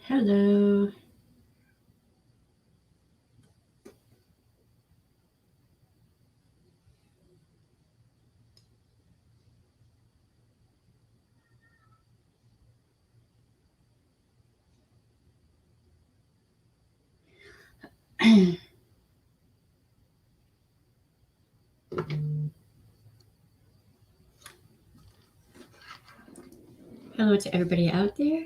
Hello. Hello to everybody out there.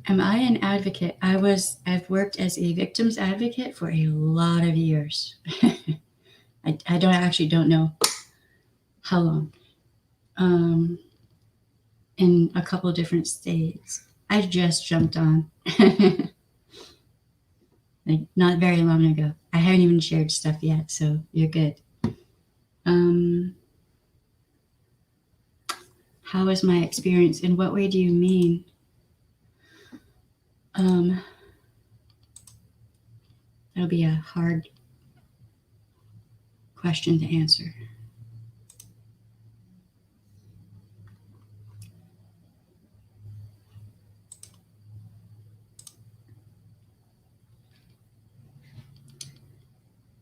Am I an advocate? I've worked as a victim's advocate for a lot of years. I don't know how long. In a couple of different states. I just jumped on. Like not very long ago. I haven't even shared stuff yet, so you're good. How was my experience? In what way do you mean? That'll be a hard question to answer.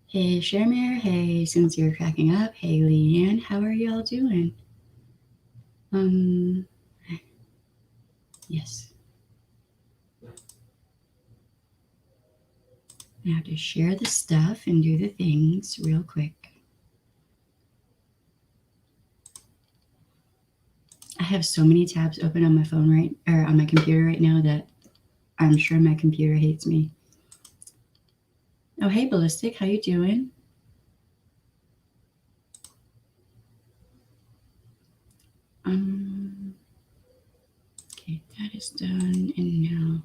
Hey, Shermere. Hey, Sincere Cracking Up. Hey, Leanne. How are y'all doing? Yes. I have to share the stuff and do the things real quick. I have so many tabs open on my phone on my computer right now that I'm sure my computer hates me. Oh, hey, Ballistic. How you doing? Okay, that is done, and now,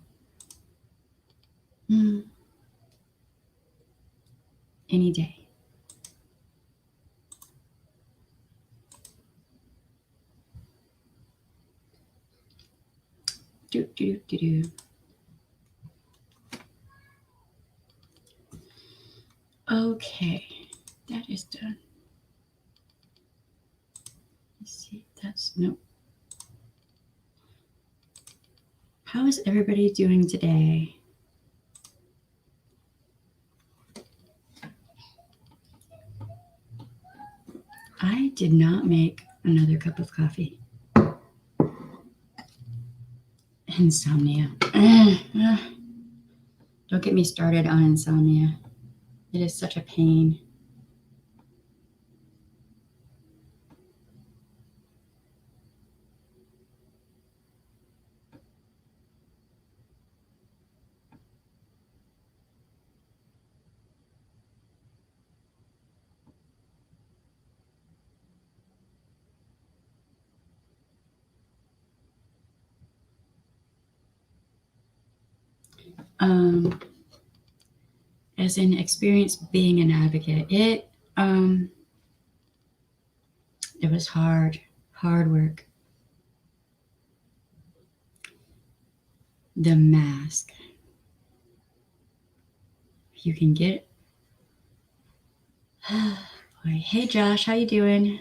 any day. Do. Okay, that is done. Let's see, nope. How is everybody doing today? I did not make another cup of coffee. Insomnia. Don't get me started on insomnia. It is such a pain. As an experience being an advocate, it was hard work. The mask. You can get boy. Hey Josh, how you doing?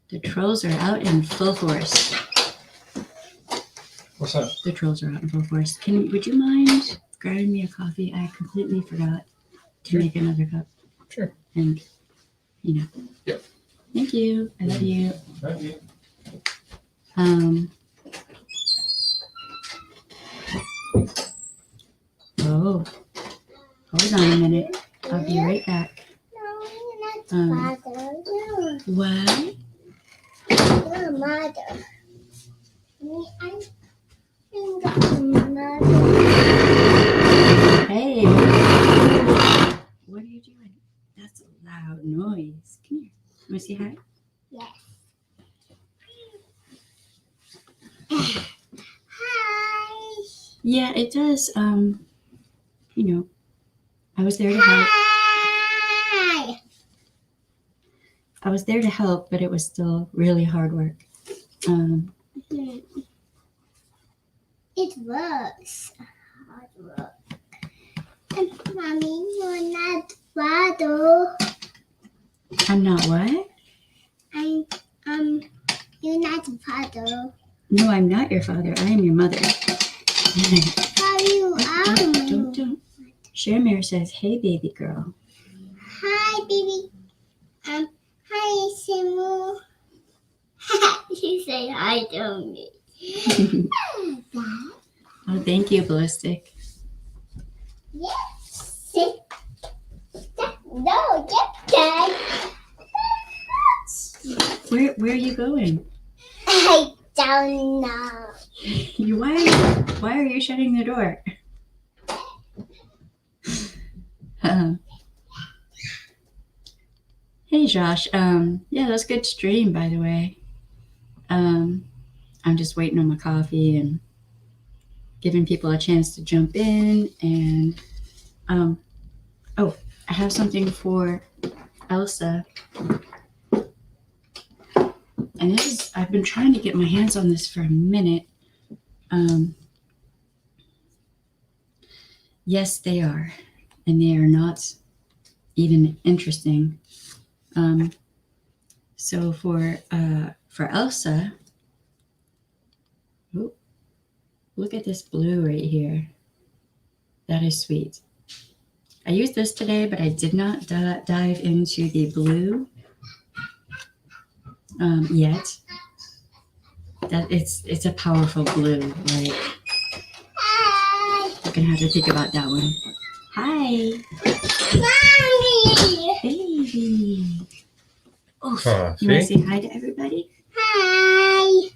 The trolls are out in full force. What's that? The trolls are out in full force. Would you mind grabbing me a coffee? I completely forgot to make another cup. Sure. And Yep. Thank you. I love you. Thank you. Oh, hold on a minute. I'll be right back. What? Mother. Hey. What are you doing? That's a loud noise. Come here. Want to say hi? Yes. Hi. Yeah, it does. You know, I was there to help. Hi. I was there to help, but it was still really hard work. It works. Hard work. And Mommy, you're not father. I'm not what? You're not father. No, I'm not your father. I am your mother. How you are? Don't. Shamir says, "Hey, baby girl." Hi, baby. Hi, Simu. You say hi to me. Oh, thank you, Ballistic. Yes. Sit. No, get that. Where are you going? I don't know. Why are you shutting the door? Hey, Josh. Yeah, that's a good stream, by the way. I'm just waiting on my coffee and giving people a chance to jump in. And oh, I have something for Elsa. And I've been trying to get my hands on this for a minute. Yes, they are. And they are not even interesting. So for Elsa, oh, look at this blue right here. That is sweet. I used this today, but I did not dive into the blue yet. That it's a powerful blue, right? Hi. You're gonna have to think about that one. Hi, Mommy. baby. Oh, you See? want to say hi to everybody? Hi.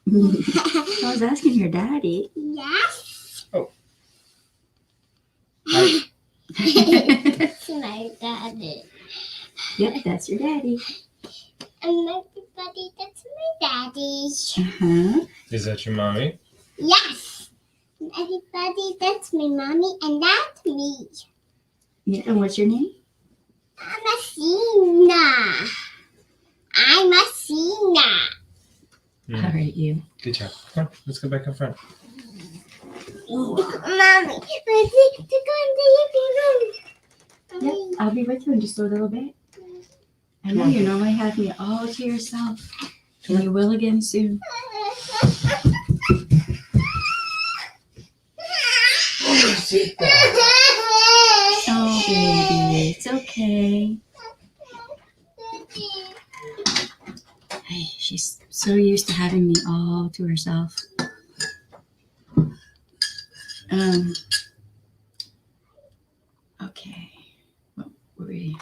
I was asking your daddy. Yes. Hi. It's my daddy. Yep, that's your daddy. And everybody, that's my daddy. Uh-huh. Is that your mommy? Yes. And everybody, that's my mommy, and that's me. Yeah, and what's your name? I'm Athena. I'm Athena. Mm. All right, you. Good job. Come on, let's go back up front. Mommy, let's go in the living Yep, room. I'll be with you in just a little bit. I know you normally have me all to yourself. And you will again soon. Sit down. Oh, baby, it's okay. Hey, she's so used to having me all to herself. Okay. What were we?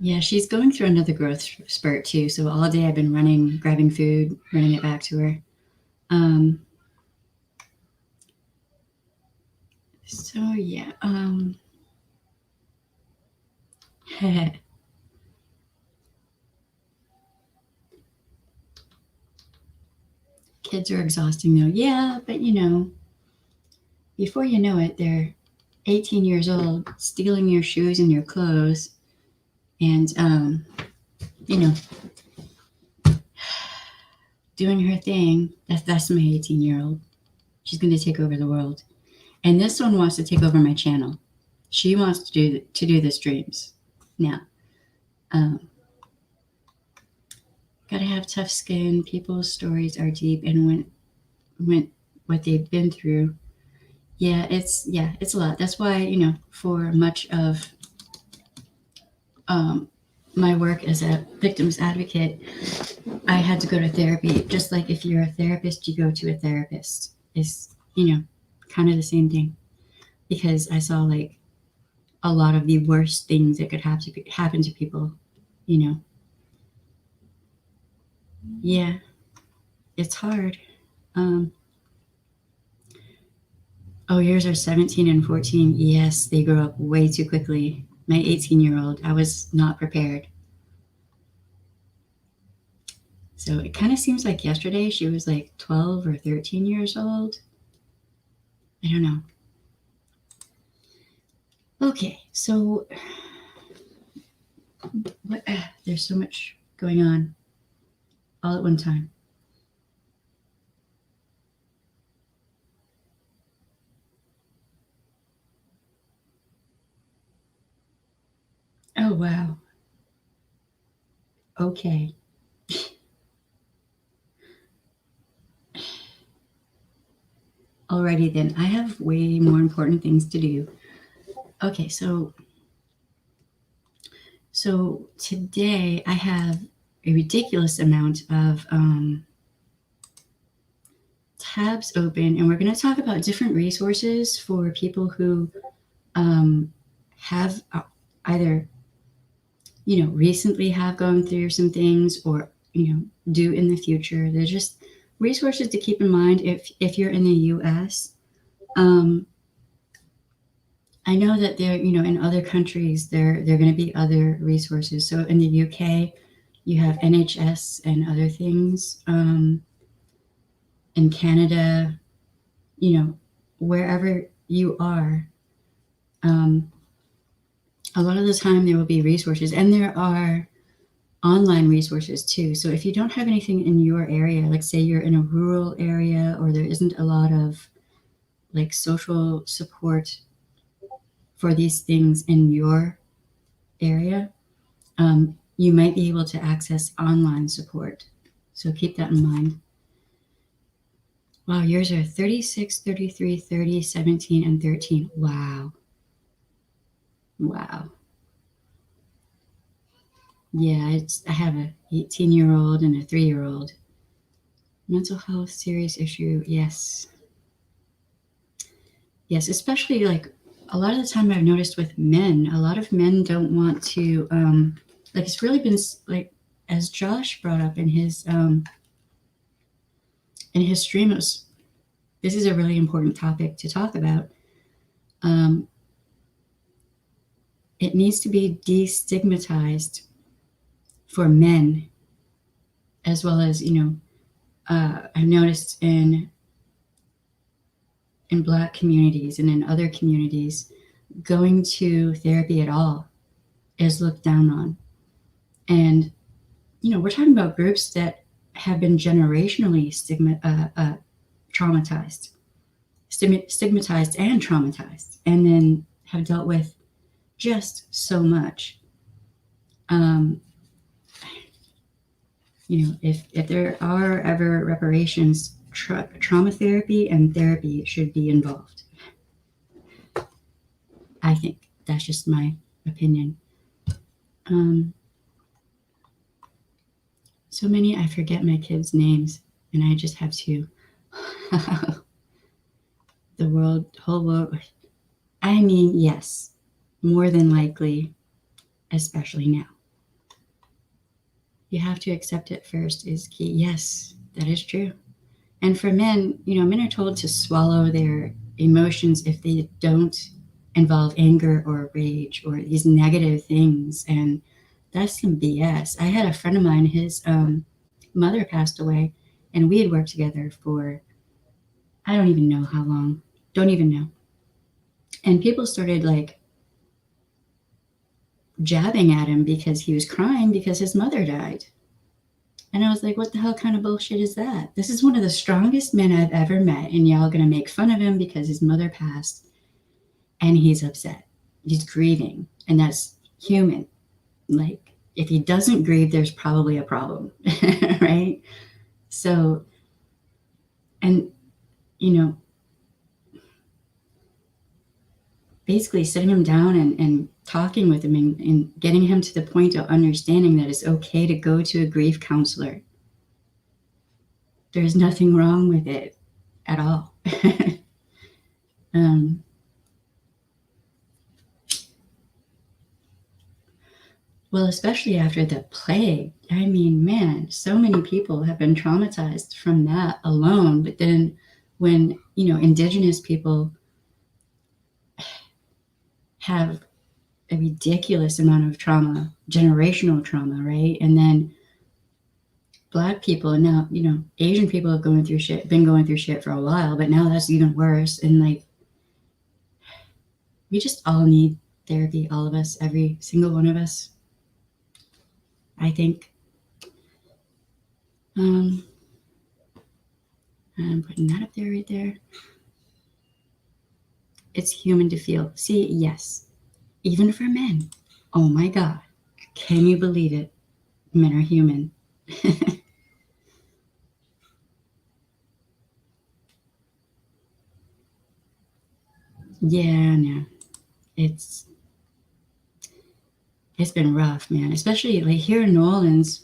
Yeah, she's going through another growth spurt too. So all day I've been running, grabbing food, running it back to her. So yeah. Kids are exhausting though. Yeah, but before you know it, they're 18 years old, stealing your shoes and your clothes, and doing her thing. That's my 18-year-old. She's going to take over the world. And this one wants to take over my channel. She wants to do the streams. Now, gotta have tough skin. People's stories are deep, and when what they've been through. Yeah, it's a lot. That's why for much of my work as a victims advocate, I had to go to therapy. Just like if you're a therapist, you go to a therapist. It's kind of the same thing, because I saw like a lot of the worst things that could happen to people. Yeah, it's hard. Oh, yours are 17 and 14. Yes, they grow up way too quickly. my 18-year-old. I was not prepared. So it kind of seems like yesterday she was like 12 or 13 years old. I don't know. Okay, so what, there's so much going on all at one time. Oh, wow. Okay. Alrighty then. I have way more important things to do. Okay, so today I have a ridiculous amount of tabs open, and we're going to talk about different resources for people who have either recently have gone through some things, or do in the future. They're just resources to keep in mind if you're in the US. I know that there, in other countries, there are going to be other resources. So in the UK, you have NHS and other things. In Canada, wherever you are, a lot of the time there will be resources, and there are online resources too. So if you don't have anything in your area, like say you're in a rural area, or there isn't a lot of like social support for these things in your area, you might be able to access online support. So keep that in mind. Wow, yours are 36, 33, 30, 17, and 13. Wow. Yeah, I have a 18-year-old and a 3-year-old. Mental health, serious issue. Yes, especially like a lot of the time I've noticed with men, a lot of men don't want to, like it's really been like, as Josh brought up in his stream, this is a really important topic to talk about. It needs to be destigmatized for men, as well as, I've noticed in Black communities and in other communities, going to therapy at all is looked down on. And, we're talking about groups that have been generationally stigmatized and traumatized, and then have dealt with just so much. If there are ever reparations, trauma therapy and therapy should be involved. I think that's just my opinion. So many, I forget my kids' names, and I just have to. Whole world. I mean, yes, more than likely, especially now. You have to accept it first is key. Yes, that is true. And for men, men are told to swallow their emotions if they don't involve anger or rage or these negative things. And that's some BS. I had a friend of mine, his mother passed away, and we had worked together for, I don't even know how long. Don't even know. And people started like jabbing at him because he was crying because his mother died. And I was like, what the hell kind of bullshit is that? This is one of the strongest men I've ever met, and y'all gonna make fun of him because his mother passed and he's upset. He's grieving, and that's human. Like, if he doesn't grieve, there's probably a problem, right? So, and, basically sitting him down and talking with him and getting him to the point of understanding that it's okay to go to a grief counselor. There's nothing wrong with it at all. Well, especially after the plague. I mean, man, so many people have been traumatized from that alone. But then when, Indigenous people have a ridiculous amount of trauma, generational trauma, right? And then Black people, and now, you know, Asian people have been going through shit for a while, but now that's even worse. And like, we just all need therapy, all of us, every single one of us, I think. I'm putting that up there, right there. It's human to feel. See, yes, even for men. Oh my God, can you believe it? Men are human. Yeah, no, it's been rough, man. Especially like here in New Orleans,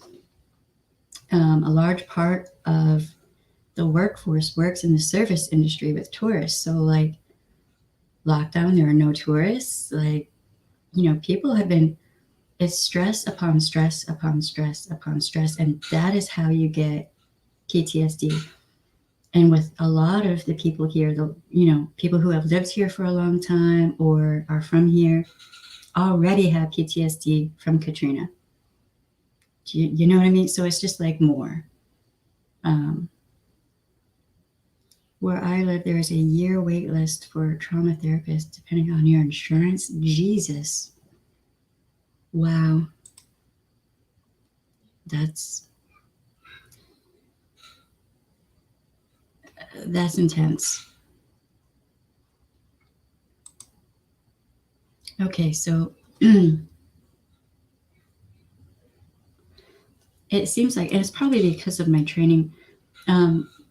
a large part of the workforce works in the service industry with tourists. So like lockdown, there are no tourists. Like, you know, people have been, it's stress upon stress upon stress upon stress, and that is how you get PTSD. And with a lot of the people here, you know, people who have lived here for a long time or are from here already have PTSD from Katrina. You know what I mean? So it's just like more. Where I live, there is a year wait list for trauma therapists, depending on your insurance. Jesus. Wow. That's intense. Okay, so it seems like, and it's probably because of my training,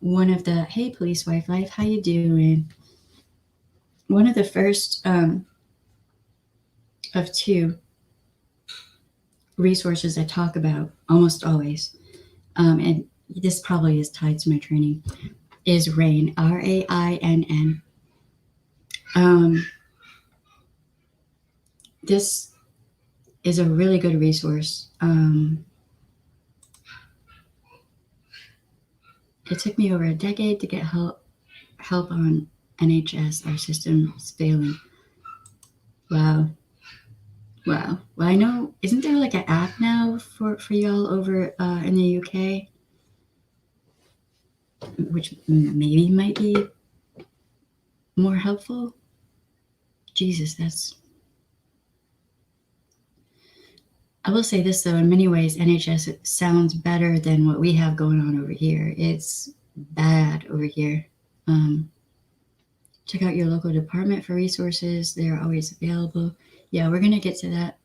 one of the, hey, police wife life, how you doing? One of the first of two resources I talk about almost always, and this probably is tied to my training, is RAINN, RAINN. This is a really good resource. It took me over a decade to get help on NHS. Our system is failing. Wow. Well, I know, isn't there like an app now for y'all over in the UK? Which maybe might be more helpful. Jesus, I will say this though, in many ways, NHS sounds better than what we have going on over here. It's bad over here. Check out your local department for resources. They're always available. Yeah, we're going to get to that.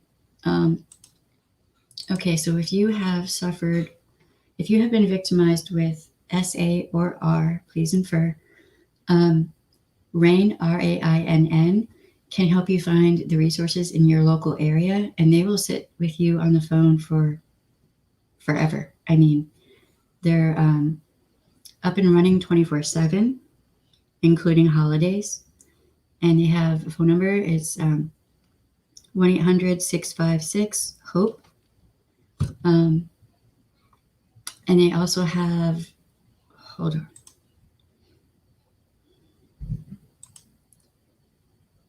Okay, so if you have been victimized with SA or R, please infer, RAINN, RAINN, can help you find the resources in your local area, and they will sit with you on the phone for forever. I mean, they're up and running 24/7, including holidays, and they have a phone number. It's 1-800-656-HOPE. And they also have, hold on.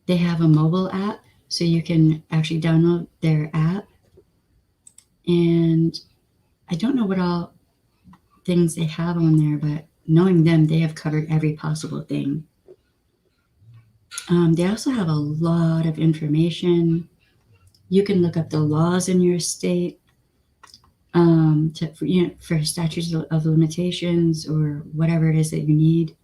They have a mobile app, so you can actually download their app. And I don't know what all things they have on there, but knowing them, they have covered every possible thing. They also have a lot of information. You can look up the laws in your state for statutes of limitations or whatever it is that you need.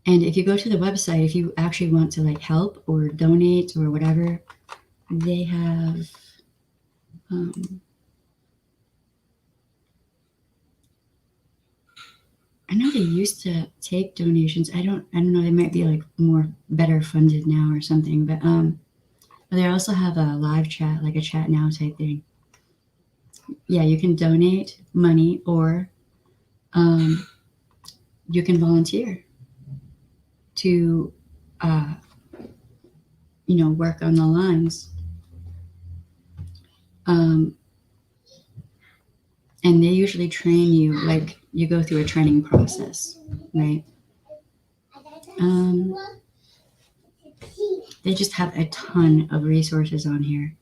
And if you go to the website, if you actually want to like help or donate or whatever, they have I know they used to take donations. I don't know, they might be like better funded now or something, but they also have a live chat, like a chat now type thing. Yeah, you can donate money or you can volunteer to work on the lines. And they usually train you, like you go through a training process, right? They just have a ton of resources on here.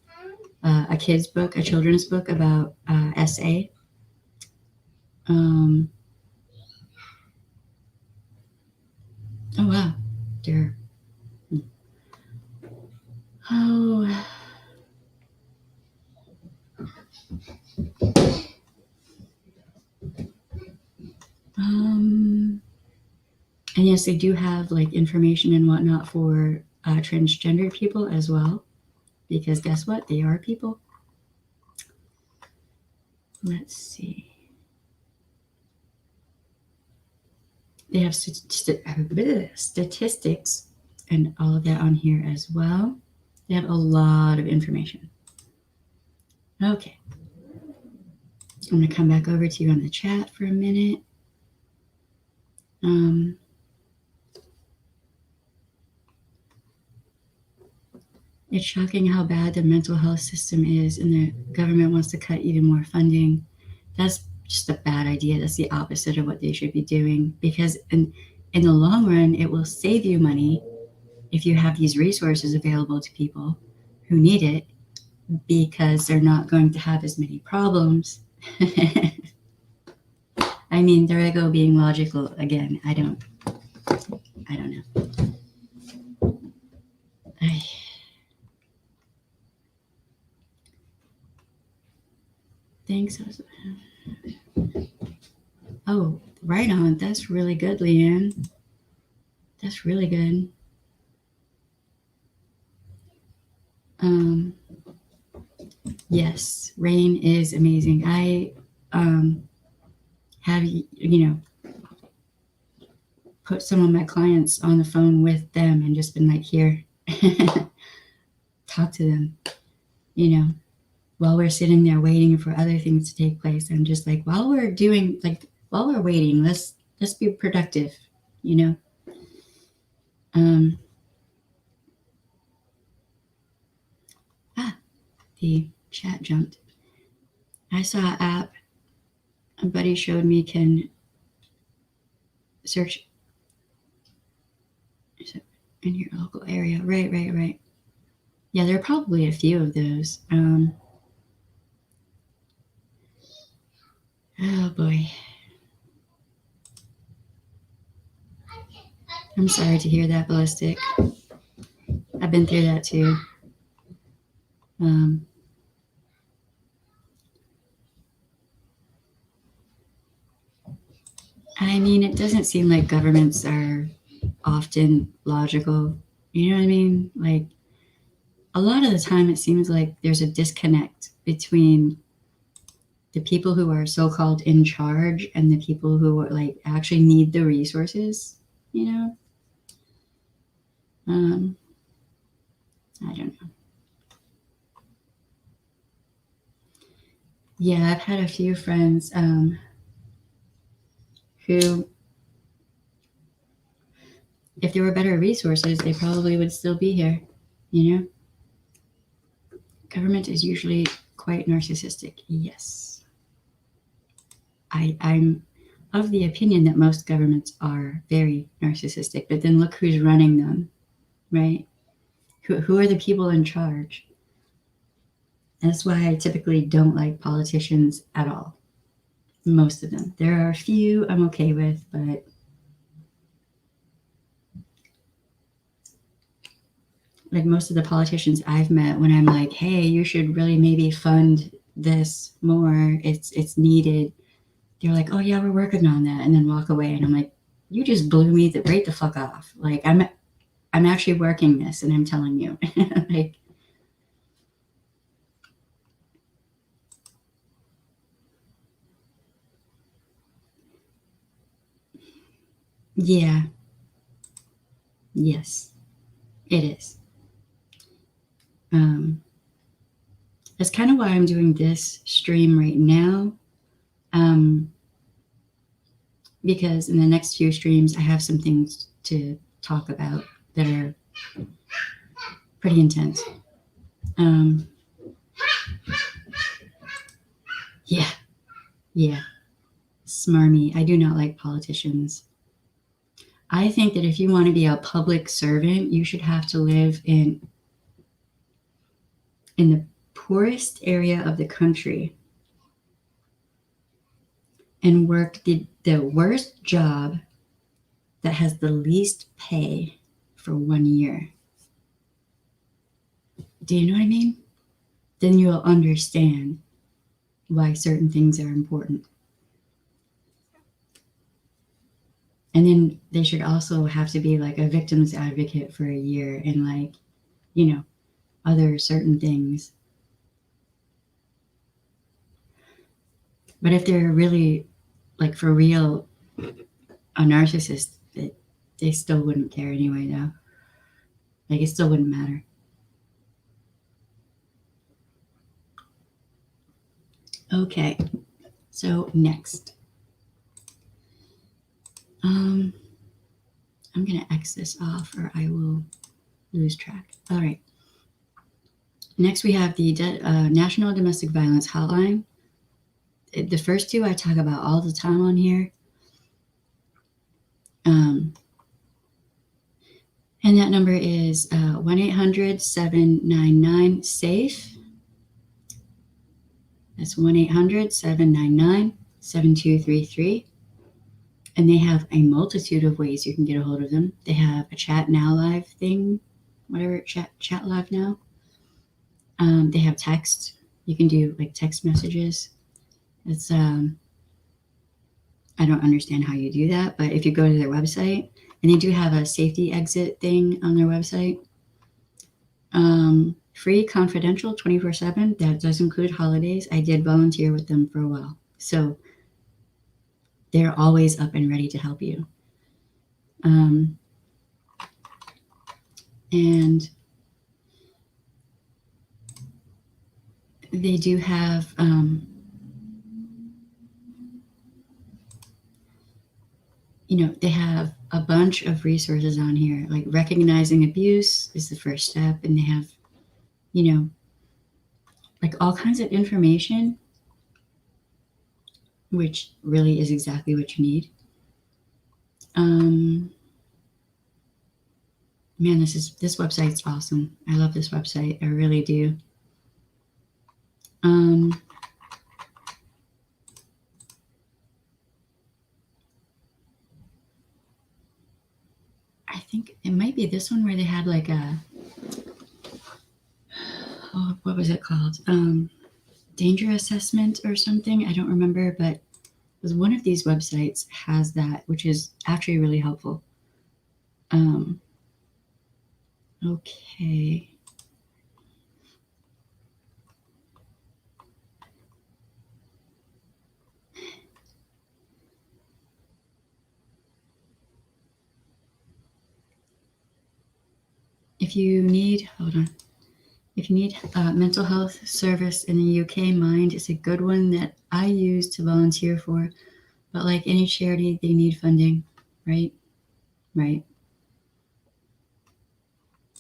A kid's book, a children's book about SA. Oh wow, there. Oh. And yes, they do have like information and whatnot for transgender people as well, because guess what? They are people. Let's see. They have statistics and all of that on here as well. They have a lot of information. Okay. I'm going to come back over to you on the chat for a minute. It's shocking how bad the mental health system is, and the government wants to cut even more funding. That's just a bad idea. That's the opposite of what they should be doing, because in the long run, it will save you money if you have these resources available to people who need it, because they're not going to have as many problems. I mean, there I go being logical again. I don't know. Thanks. Oh, right on. That's really good, Leanne. That's really good. Yes, Rain is amazing. I have, put some of my clients on the phone with them and just been like, here, talk to them, while we're sitting there waiting for other things to take place. I'm just like, while we're waiting, let's be productive, the chat jumped. I saw an app a buddy showed me can search in your local area. Right. Yeah, there are probably a few of those. Oh boy. I'm sorry to hear that, Ballistic. I've been through that too. I mean, it doesn't seem like governments are often logical. You know what I mean? Like, a lot of the time it seems like there's a disconnect between the people who are so-called in charge and the people who are like actually need the resources, I don't know. Yeah, I've had a few friends who, if there were better resources, they probably would still be here, Government is usually quite narcissistic. Yes. I'm of the opinion that most governments are very narcissistic, but then look who's running them, right? Who are the people in charge? That's why I typically don't like politicians at all. Most of them. There are a few I'm okay with, but like most of the politicians I've met, when I'm like, hey, you should really maybe fund this more, it's needed, they're like, oh yeah, we're working on that, and then walk away. And I'm like, you just blew me right the fuck off. Like, I'm actually working this, and I'm telling you. Like, yeah. Yes, it is. That's kind of why I'm doing this stream right now. Because in the next few streams, I have some things to talk about that are pretty intense. Yeah. Smarmy. I do not like politicians. I think that if you want to be a public servant, you should have to live in the poorest area of the country and work the worst job that has the least pay for 1 year. Do you know what I mean? Then you'll understand why certain things are important. And then they should also have to be like a victim's advocate for a year and like, other certain things. But if they're really like for real a narcissist, they still wouldn't care anyway though. Like it still wouldn't matter. Okay, so next. I'm gonna X this off or I will lose track. All right. Next we have the National Domestic Violence Hotline. The first two I talk about all the time on here. And that number is 1-800-799-SAFE. That's 1-800-799-7233. And they have a multitude of ways you can get a hold of them. They have a Chat Now Live thing, whatever, Chat Live Now. They have text. You can do like text messages. It's I don't understand how you do that, but if you go to their website, and they do have a safety exit thing on their website. Free, confidential, 24/7. That does include holidays. I did volunteer with them for a while, so they're always up and ready to help you. And they do have they have a bunch of resources on here, like recognizing abuse is the first step, and they have like all kinds of information, which really is exactly what you need. Man, this website's awesome. I love this website. I really do. I think it might be this one where they had like what was it called? Danger assessment or something. I don't remember, but because one of these websites has that, which is actually really helpful. Okay. If you need mental health service in the UK, Mind is a good one that I use to volunteer for. But like any charity, they need funding, right? Right.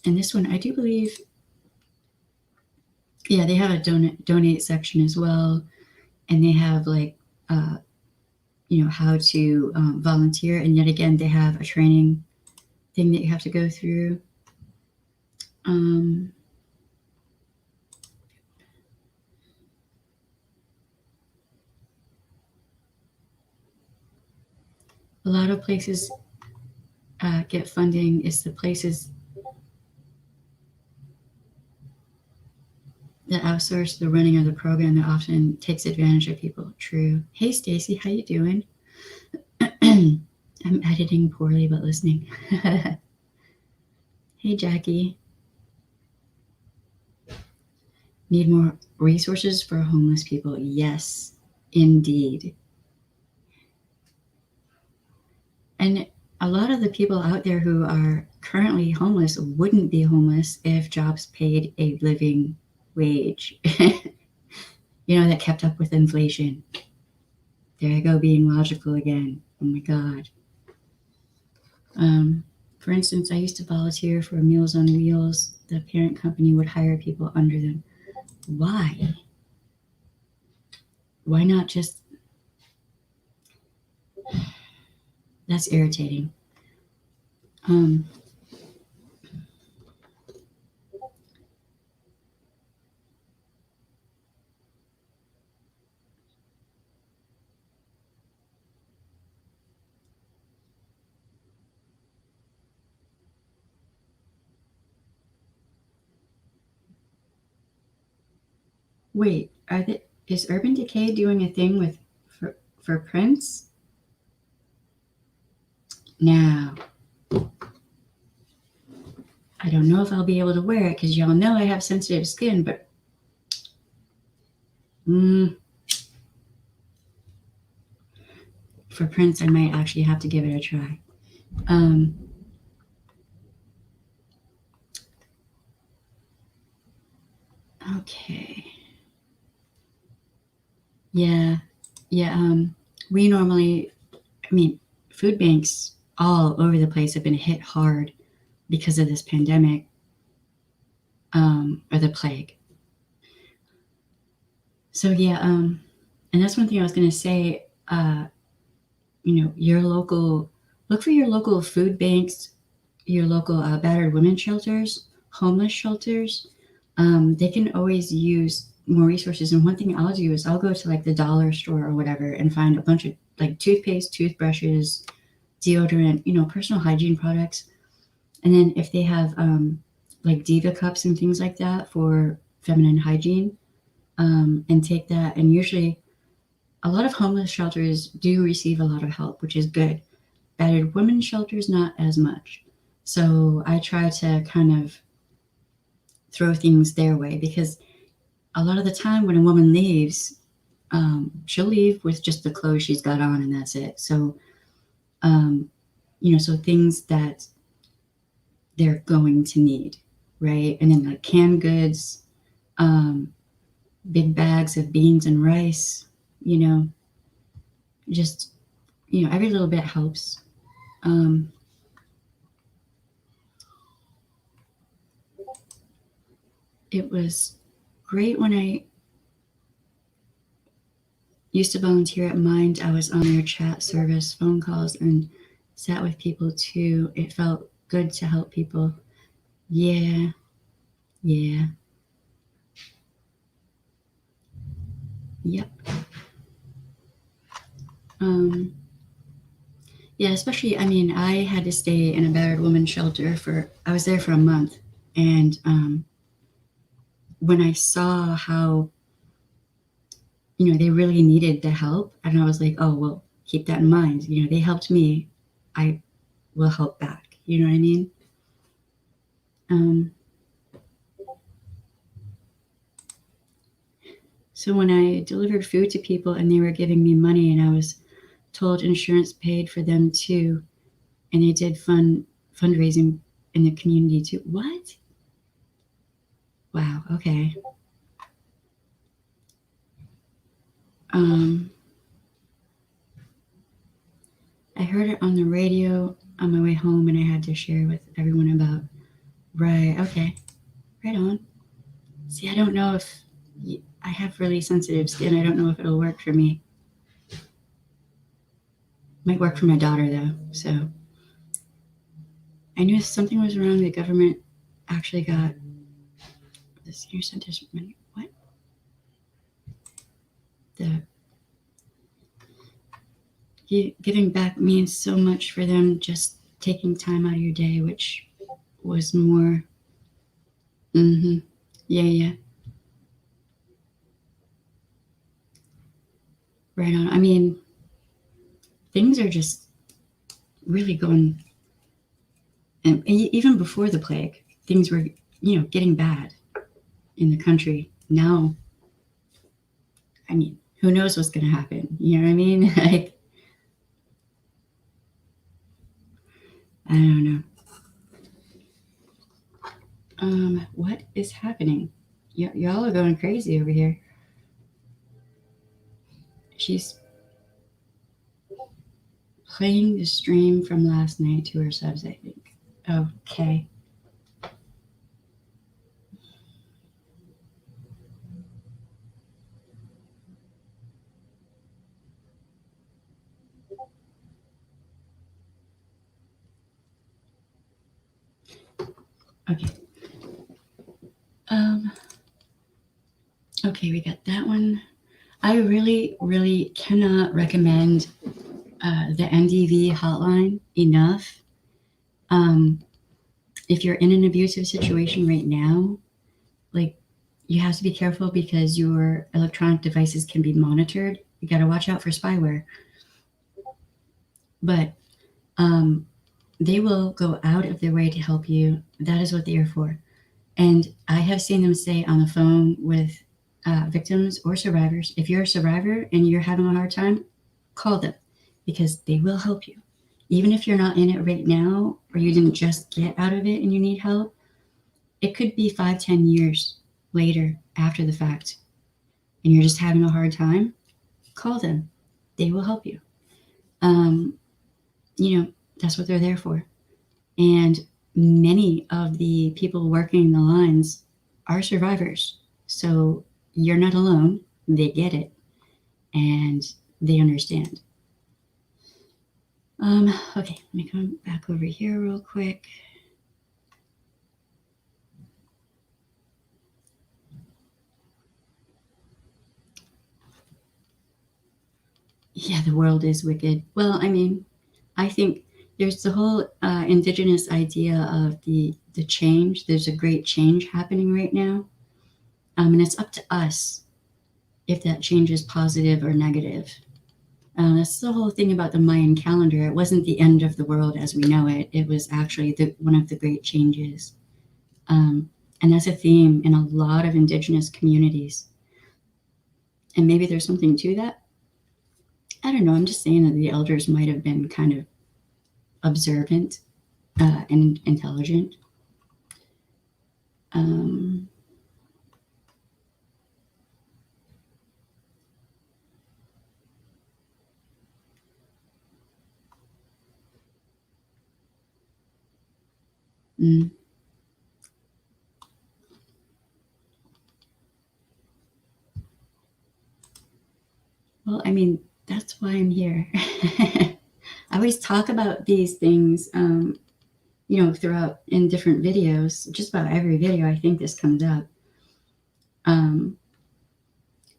And this one, I do believe, yeah, they have a donate section as well. And they have like, how to volunteer. And yet again, they have a training thing that you have to go through. A lot of places get funding. It's the places that outsource the running of the program that often takes advantage of people. True. Hey, Stacy, how you doing? I'm editing poorly, but listening. Hey, Jackie. Need more resources for homeless people? Yes, indeed. And a lot of the people out there who are currently homeless wouldn't be homeless if jobs paid a living wage, that kept up with inflation. There I go, being logical again. Oh my God. For instance, I used to volunteer for Meals on Wheels. The parent company would hire people under them. Why? Why not just... That's irritating. Um, wait, is Urban Decay doing a thing with for Prince? Now, I don't know if I'll be able to wear it because y'all know I have sensitive skin, but for Prince, I might actually have to give it a try. Okay. Yeah. We normally, I mean, food banks all over the place have been hit hard because of this pandemic, or the plague. So yeah, and that's one thing I was going to say. Your local, look for your local food banks, your local battered women shelters, homeless shelters. They can always use more resources. And one thing I'll do is I'll go to like the dollar store or whatever and find a bunch of like toothpaste, toothbrushes, deodorant, personal hygiene products. And then if they have like Diva cups and things like that for feminine hygiene, and take that. And usually a lot of homeless shelters do receive a lot of help, which is good. Battered women's shelters, not as much. So I try to kind of throw things their way because a lot of the time when a woman leaves, she'll leave with just the clothes she's got on and that's it. So, so things that they're going to need, right? And then like canned goods, big bags of beans and rice, just, every little bit helps. It was great when I used to volunteer at Mind. I was on their chat service, phone calls, and sat with people too. It felt good to help people. Yeah. Yep. Yeah, especially, I had to stay in a battered women's shelter I was there for a month. And when I saw how, they really needed the help, and I was like, oh, well, keep that in mind. They helped me. I will help back. You know what I mean? So when I delivered food to people and they were giving me money and I was told insurance paid for them too, and they did fundraising in the community too. What? Wow. Okay. I heard it on the radio on my way home, and I had to share with everyone about. Right. Okay. Right on. See, I don't know if I have really sensitive skin. I don't know if it'll work for me. Might work for my daughter though. So I knew something was wrong. The government actually got the senior centers money. What? Giving back means so much for them. Just taking time out of your day, which was more. Yeah. Right on. Things are just really going, and even before the plague, things were, getting bad in the country. Now, who knows what's going to happen? You know what I mean? Like, I don't know. What is happening? Y'all are going crazy over here. She's playing the stream from last night to her subs, I think. Okay. Okay. Okay, we got that one. I really cannot recommend the NDV hotline enough. If you're in an abusive situation right now, like, you have to be careful because your electronic devices can be monitored. You got to watch out for spyware. But they will go out of their way to help you. That is what they are for. And I have seen them say on the phone with victims or survivors, if you're a survivor and you're having a hard time, call them because they will help you. Even if you're not in it right now or you didn't just get out of it and you need help, it could be 5-10 years later after the fact and you're just having a hard time, call them. They will help you. That's what they're there for. And many of the people working the lines are survivors. So you're not alone. They get it. And they understand. Okay, let me come back over here real quick. Yeah, the world is wicked. Well, I mean, I think there's the whole indigenous idea of the change. There's a great change happening right now. And it's up to us if that change is positive or negative. That's the whole thing about the Mayan calendar. It wasn't the end of the world as we know it. It was actually one of the great changes. And that's a theme in a lot of indigenous communities. And maybe there's something to that. I don't know. I'm just saying that the elders might have been kind of observant and intelligent. Well, I mean, that's why I'm here. I always talk about these things, throughout in different videos. Just about every video, I think this comes up.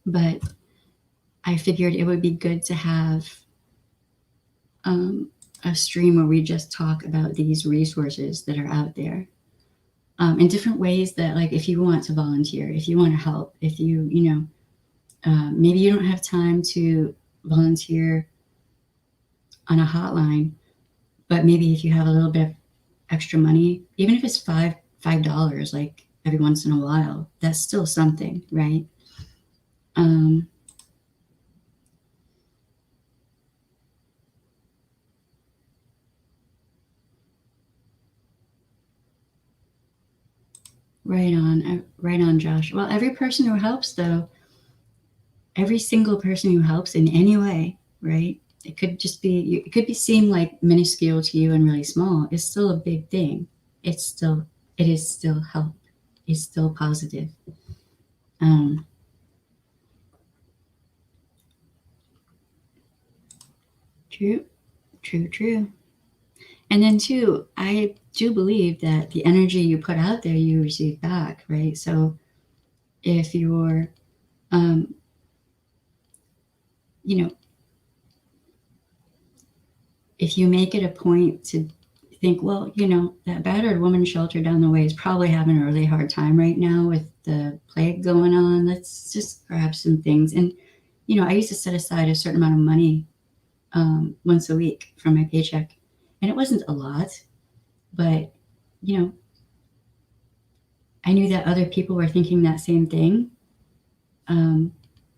But I figured it would be good to have a stream where we just talk about these resources that are out there in different ways that, like, if you want to volunteer, if you want to help, if you, maybe you don't have time to volunteer on a hotline, but maybe if you have a little bit of extra money, even if it's $5, like every once in a while, that's still something, right? Right on, Josh. Well, every person who helps, though, every single person who helps in any way, right? It could seem like minuscule to you and really small. It's still a big thing. It is still help. It's still positive. True. And then too, I do believe that the energy you put out there, you receive back, right? So if you're, if you make it a point to think, well, that battered woman shelter down the way is probably having a really hard time right now with the plague going on. Let's just grab some things. And, I used to set aside a certain amount of money once a week from my paycheck. And it wasn't a lot, but, I knew that other people were thinking that same thing.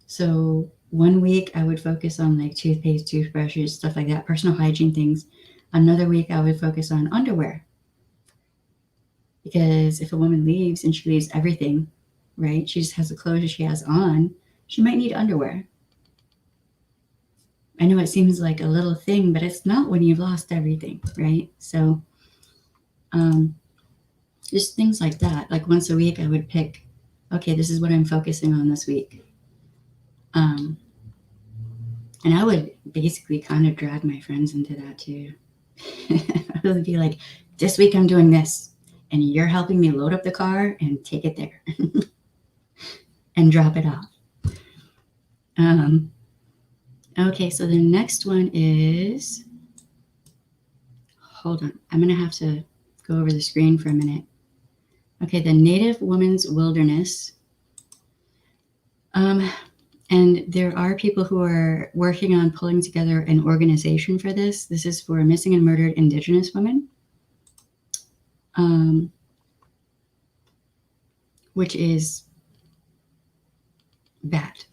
So one week I would focus on like toothpaste, toothbrushes, stuff like that, personal hygiene things. Another week I would focus on underwear. Because if a woman leaves and she leaves everything, right, she just has the clothes that she has on, she might need underwear. I know it seems like a little thing, but it's not when you've lost everything, right? So just things like that. Like once a week I would pick, okay, this is what I'm focusing on this week. And I would basically kind of drag my friends into that too. I would be like, this week I'm doing this. and you're helping me load up the car and take it there and drop it off. Okay, so the next one is, hold on, I'm going to have to go over the screen for a minute. Okay, the Native Women's Wilderness. And there are people who are working on pulling together an organization for this. This is for missing and murdered Indigenous women, which is bad.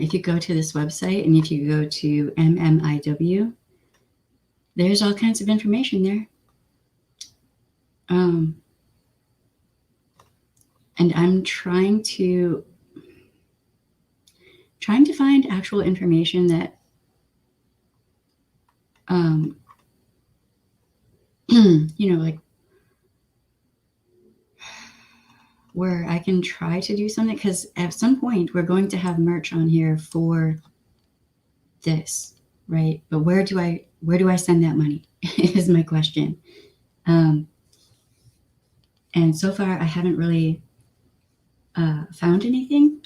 If you go to this website and if you go to MMIW, there's all kinds of information there. And I'm trying to find actual information that like where I can try to do something, because at some point we're going to have merch on here for this, right? But where do I send that money is my question. And so far I haven't really found anything.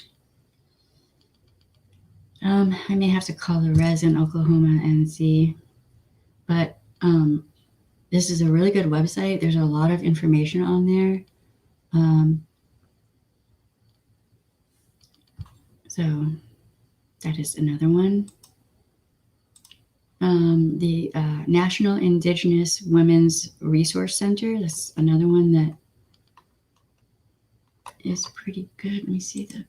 I may have to call the res in Oklahoma and see, but this is a really good website. There's a lot of information on there. So that is another one. The National Indigenous Women's Resource Center. That's another one that is pretty good. Let me see the.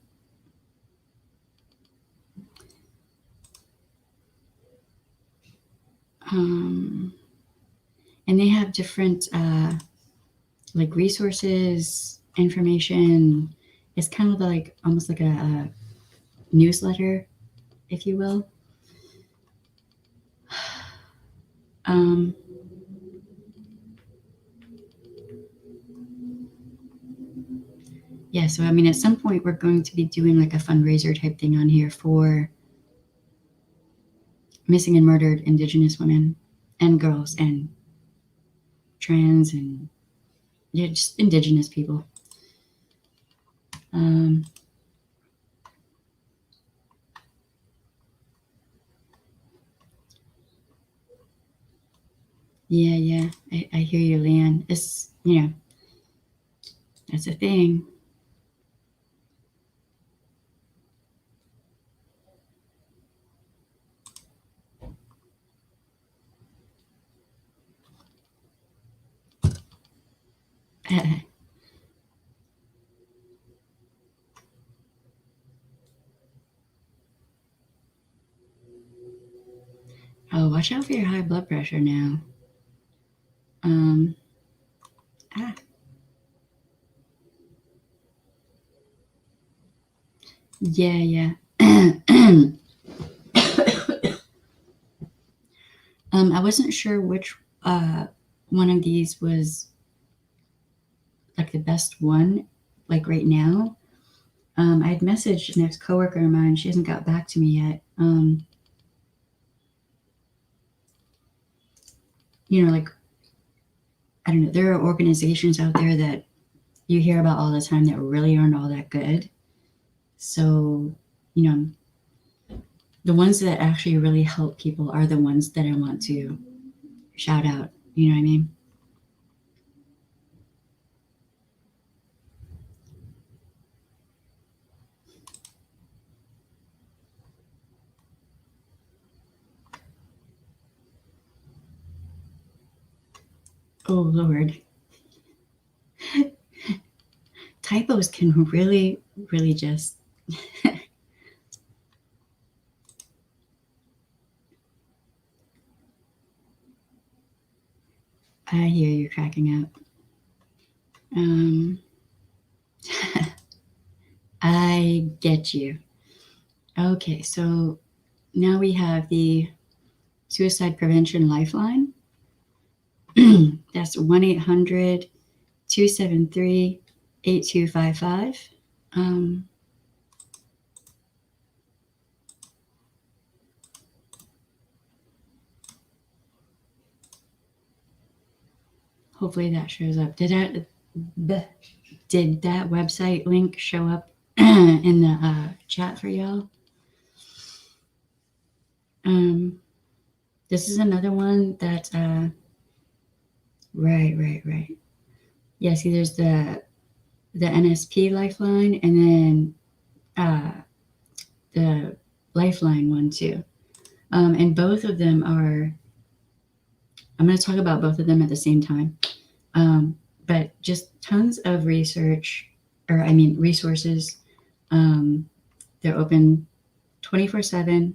And they have different like resources, information. It's kind of like almost like a newsletter, if you will. Yeah, so I mean, at some point we're going to be doing like a fundraiser type thing on here for missing and murdered Indigenous women and girls and trans and just Indigenous people. Yeah, I hear you, Leanne. It's, that's a thing. Oh, watch out for your high blood pressure now. Yeah. I wasn't sure which one of these was like the best one, like right now. I had messaged an ex-coworker of mine. She hasn't got back to me yet. Like, I don't know, there are organizations out there that you hear about all the time that really aren't all that good. So, the ones that actually really help people are the ones that I want to shout out. You know what I mean? Oh, Lord. Typos can really, really just... I hear you cracking up. I get you. Okay, so now we have the Suicide Prevention Lifeline. That's 1-800-273-8255. Hopefully that shows up. Did that website link show up in the chat for y'all? This is another one that right. Yeah, see, there's the NSP Lifeline, and then the Lifeline one too. And both of them are. I'm going to talk about both of them at the same time. But just tons of resources. They're open 24/7,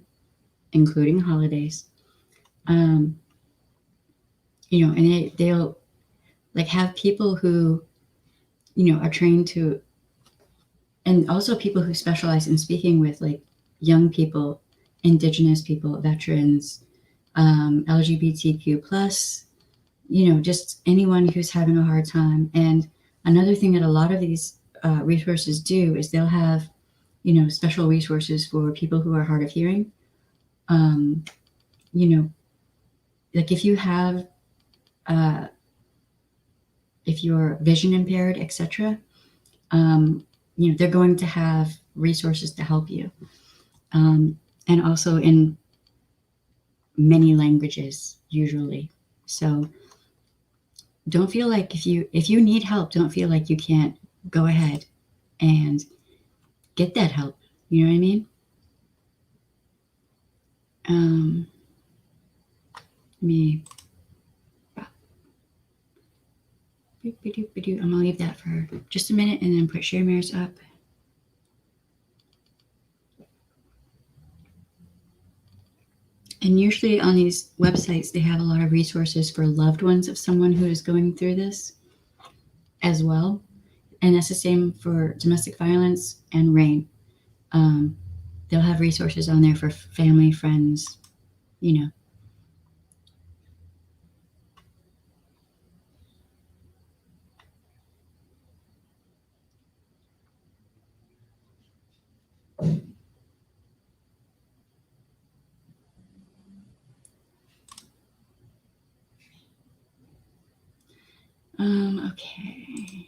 including holidays. And they'll like have people who, are trained to, and also people who specialize in speaking with like young people, Indigenous people, veterans, LGBTQ plus, just anyone who's having a hard time. And another thing that a lot of these resources do is they'll have, special resources for people who are hard of hearing. Like if you have, if you're vision impaired, etc., they're going to have resources to help you. And also in many languages, usually. So don't feel like if you need help, don't feel like you can't go ahead and get that help. You know what I mean? I'm gonna leave that for just a minute and then put share mirrors up. And usually on these websites, they have a lot of resources for loved ones of someone who is going through this as well. And that's the same for domestic violence and RAIN. They'll have resources on there for family, friends, Okay.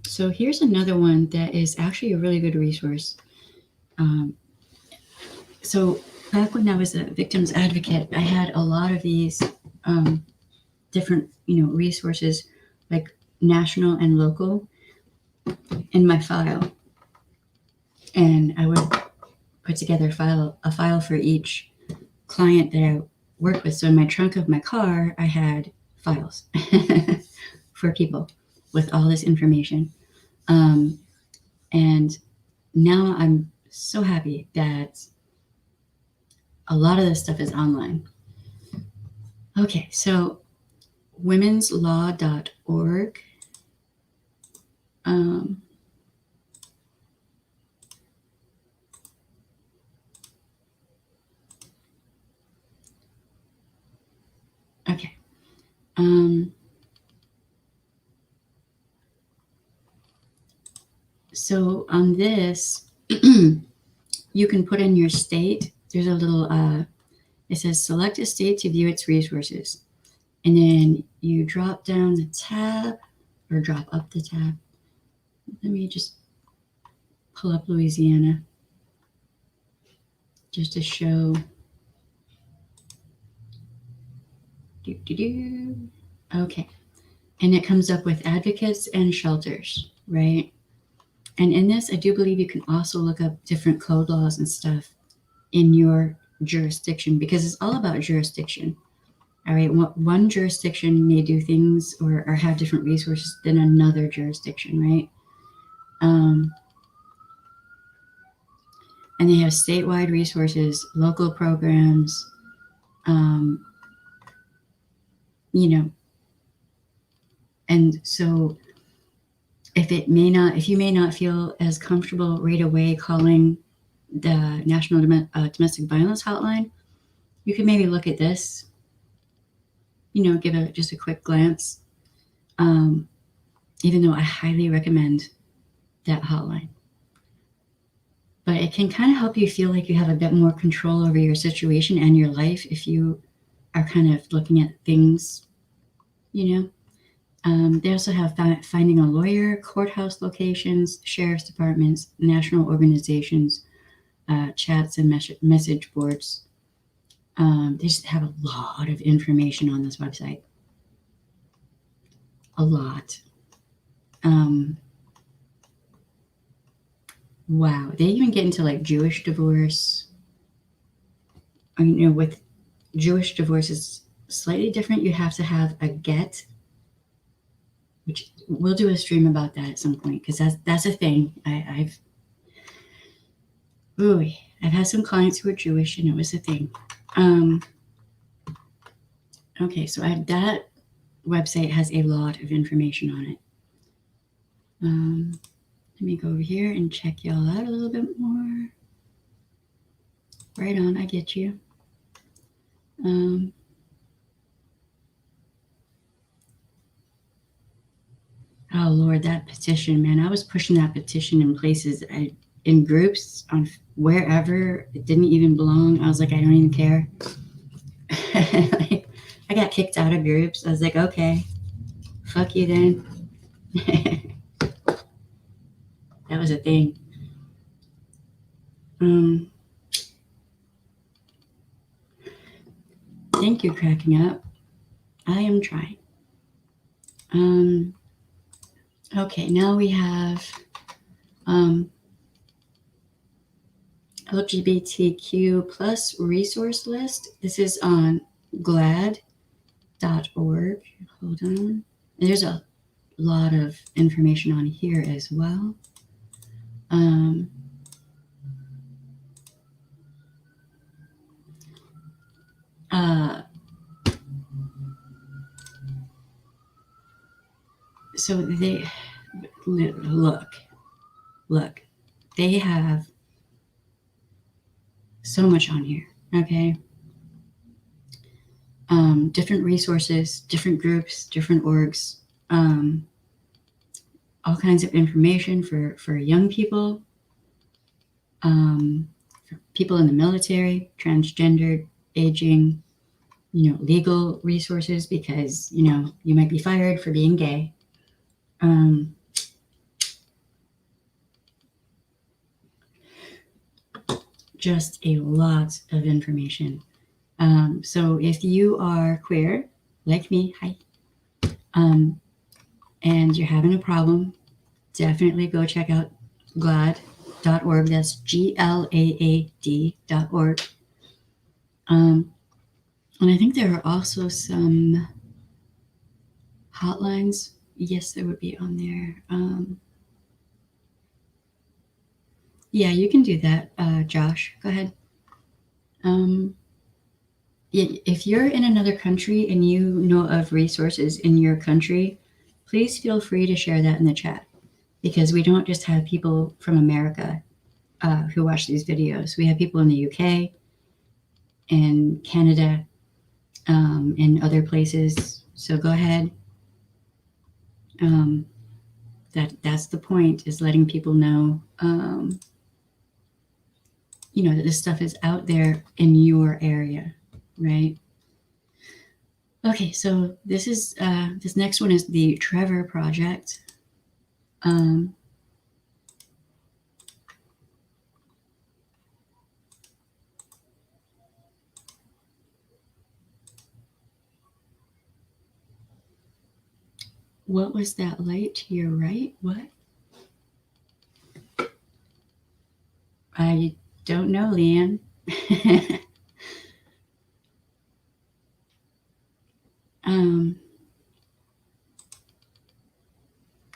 So here's another one that is actually a really good resource. So back when I was a victim's advocate, I had a lot of these different, resources, like national and local, in my file. And I would put together a file for each client that I worked with. So in my trunk of my car, I had files for people with all this information. And now I'm so happy that a lot of this stuff is online. Okay, so womenslaw.org. Okay. So on this, you can put in your state. There's a little, it says select a state to view its resources. And then you drop down the tab or drop up the tab. Let me just pull up Louisiana just to show. Okay. And it comes up with advocates and shelters, right? And in this, I do believe you can also look up different code laws and stuff in your jurisdiction, because it's all about jurisdiction. All right. One jurisdiction may do things or have different resources than another jurisdiction, right? And they have statewide resources, local programs, and so if you may not feel as comfortable right away calling the National Domestic Violence Hotline, you can maybe look at this, give just a quick glance, even though I highly recommend that hotline. but it can kind of help you feel like you have a bit more control over your situation and your life if you are kind of looking at things, They also have finding a lawyer, courthouse locations, sheriff's departments, national organizations, chats and message boards. They just have a lot of information on this website. A lot. Wow. They even get into like Jewish divorce. With Jewish divorce, it's slightly different. You have to have a get, which we'll do a stream about that at some point because that's a thing. I've had some clients who are Jewish and it was a thing. Okay, so that website has a lot of information on it. Let me go over here and check y'all out a little bit more. Right on, I get you. Oh Lord, that petition, man! I was pushing that petition in places, in groups, on wherever it didn't even belong. I was like, I don't even care. I got kicked out of groups. I was like, okay, fuck you then. That was a thing. Thank you, cracking up. I am trying. Okay, now we have LGBTQ plus resource list. This is on glad.org. Hold on. There's a lot of information on here as well. So they look, they have so much on here. Okay. Different resources, different groups, different orgs, all kinds of information for young people, for people in the military, transgendered, aging, legal resources because, you might be fired for being gay. Just a lot of information. So if you are queer, like me, hi, and you're having a problem, definitely go check out glad.org. That's GLAAD.org. And I think there are also some hotlines. Yes, there would be on there. Yeah, you can do that, Josh. Go ahead. If you're in another country and you know of resources in your country, please feel free to share that in the chat because we don't just have people from America who watch these videos. We have people in the UK and Canada and other places. So go ahead. That's the point, is letting people know, that this stuff is out there in your area, right? Okay, so this is this next one is the Trevor Project. What was that light to your right? What? I don't know, Leanne.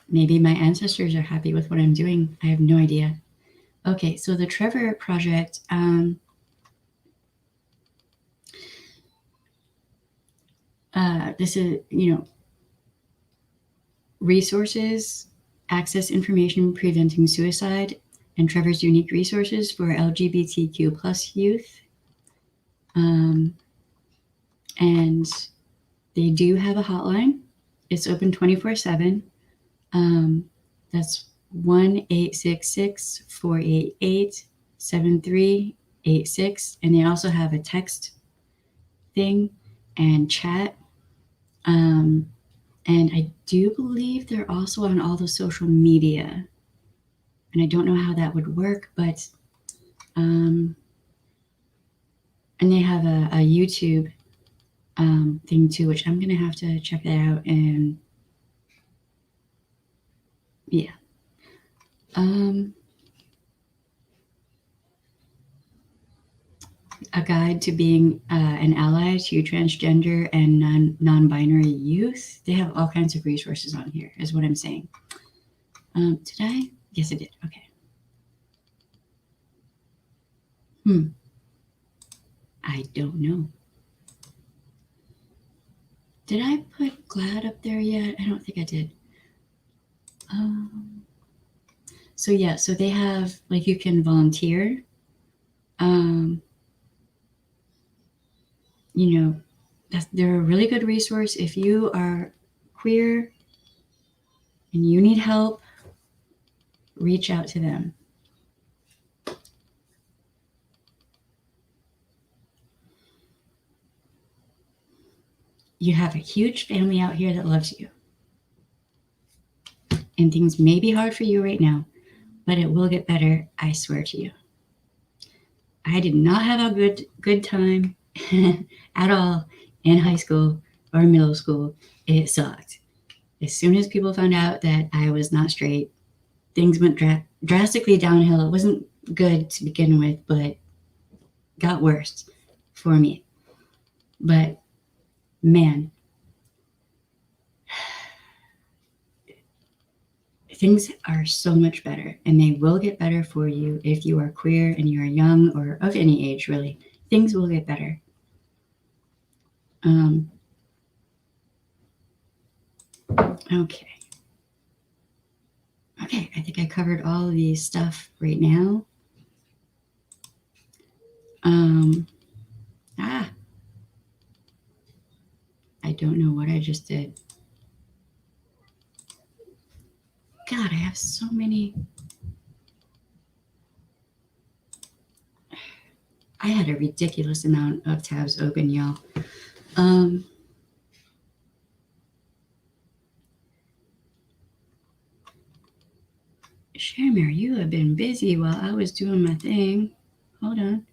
Maybe my ancestors are happy with what I'm doing. I have no idea. Okay, so the Trevor Project, this is, resources, access information preventing suicide, and Trevor's unique resources for LGBTQ plus youth. And they do have a hotline. It's open 24/7. That's 1-866-488 7386. And they also have a text thing and chat. And I do believe they're also on all the social media. And I don't know how that would work, but and they have a YouTube thing too, which I'm gonna have to check that out. And yeah, a guide to being an ally to transgender and non-binary youth. They have all kinds of resources on here, is what I'm saying. Did I? Yes, I did. Okay. I don't know. Did I put GLAAD up there yet? I don't think I did. So yeah, so they have, like, you can volunteer. You know, they're a really good resource if you are queer and you need help. Reach out to them. You have a huge family out here that loves you. And things may be hard for you right now, but it will get better, I swear to you. I did not have a good time at all in high school or middle school. It sucked. As soon as people found out that I was not straight, things went drastically downhill. It wasn't good to begin with, but got worse for me. But man, things are so much better, and they will get better for you if you are queer and you're young or of any age, really. Things will get better. Okay. Okay, I think I covered all of these stuff right now. I don't know what I just did. God, I have so many. I had a ridiculous amount of tabs open, y'all. Shamir, you have been busy while I was doing my thing. Hold on.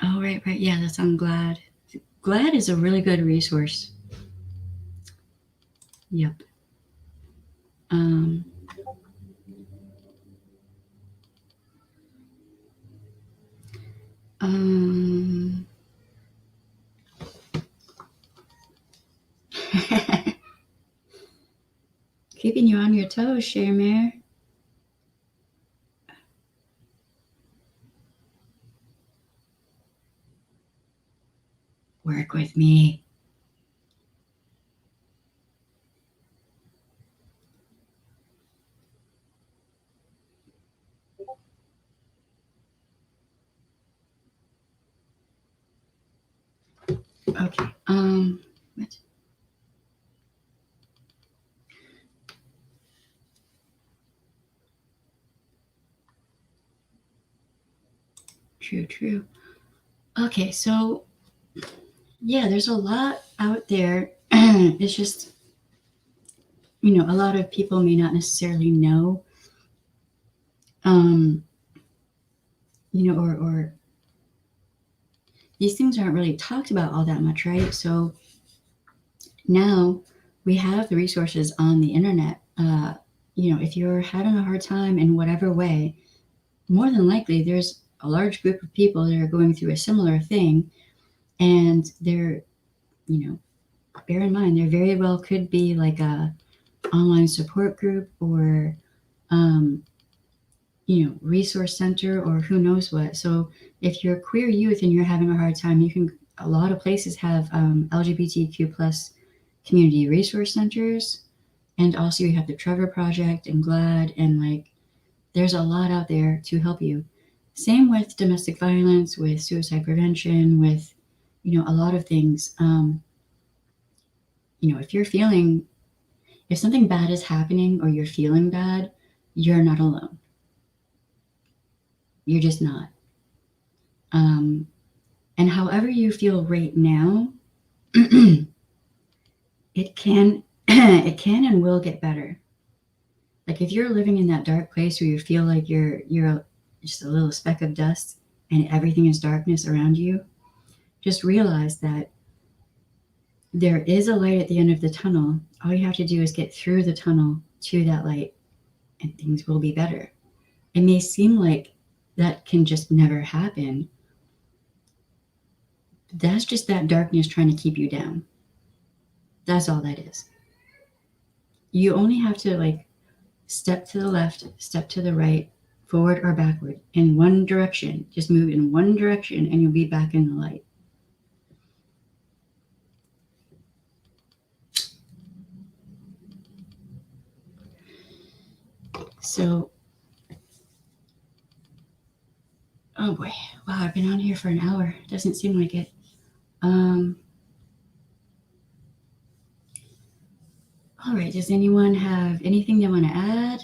Oh, right. Yeah, that's on GLAAD. GLAAD is a really good resource. Yep. Keeping you on your toes, Shamir. Work with me. Okay. What? True. Okay, so yeah, there's a lot out there. It's just, a lot of people may not necessarily know, or these things aren't really talked about all that much, right? So now we have the resources on the internet. If you're having a hard time in whatever way, more than likely there's a large group of people that are going through a similar thing, and they're, bear in mind, there very well could be like a online support group or, resource center or who knows what. So if you're queer youth and you're having a hard time, a lot of places have LGBTQ plus community resource centers. And also you have the Trevor Project and GLAAD, and there's a lot out there to help you. Same with domestic violence, with suicide prevention, with, a lot of things. If if something bad is happening or you're feeling bad, you're not alone. You're just not. And however you feel right now, it can and will get better. Like if you're living in that dark place where you feel like you're just a little speck of dust and everything is darkness around you, just realize that there is a light at the end of the tunnel. All you have to do is get through the tunnel to that light and things will be better. It may seem like that can just never happen. That's just that darkness trying to keep you down. That's all that is. You only have to like step to the left, step to the right, forward or backward in one direction. Just move in one direction and you'll be back in the light. So, oh boy, wow, I've been on here for an hour. Doesn't seem like it. All right, does anyone have anything they want to add?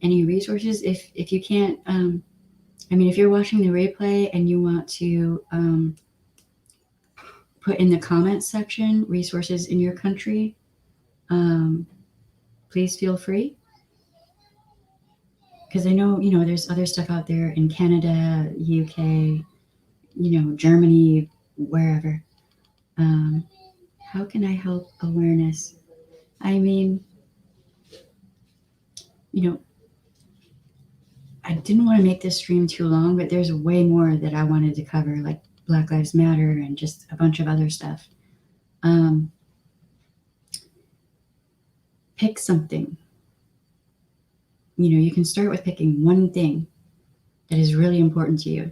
Any resources? If you can't, if you're watching the replay and you want to put in the comments section resources in your country, please feel free. Because I know, there's other stuff out there in Canada, UK, Germany, wherever. How can I help awareness? I didn't want to make this stream too long, but there's way more that I wanted to cover, like Black Lives Matter and just a bunch of other stuff. Pick something. You can start with picking one thing that is really important to you.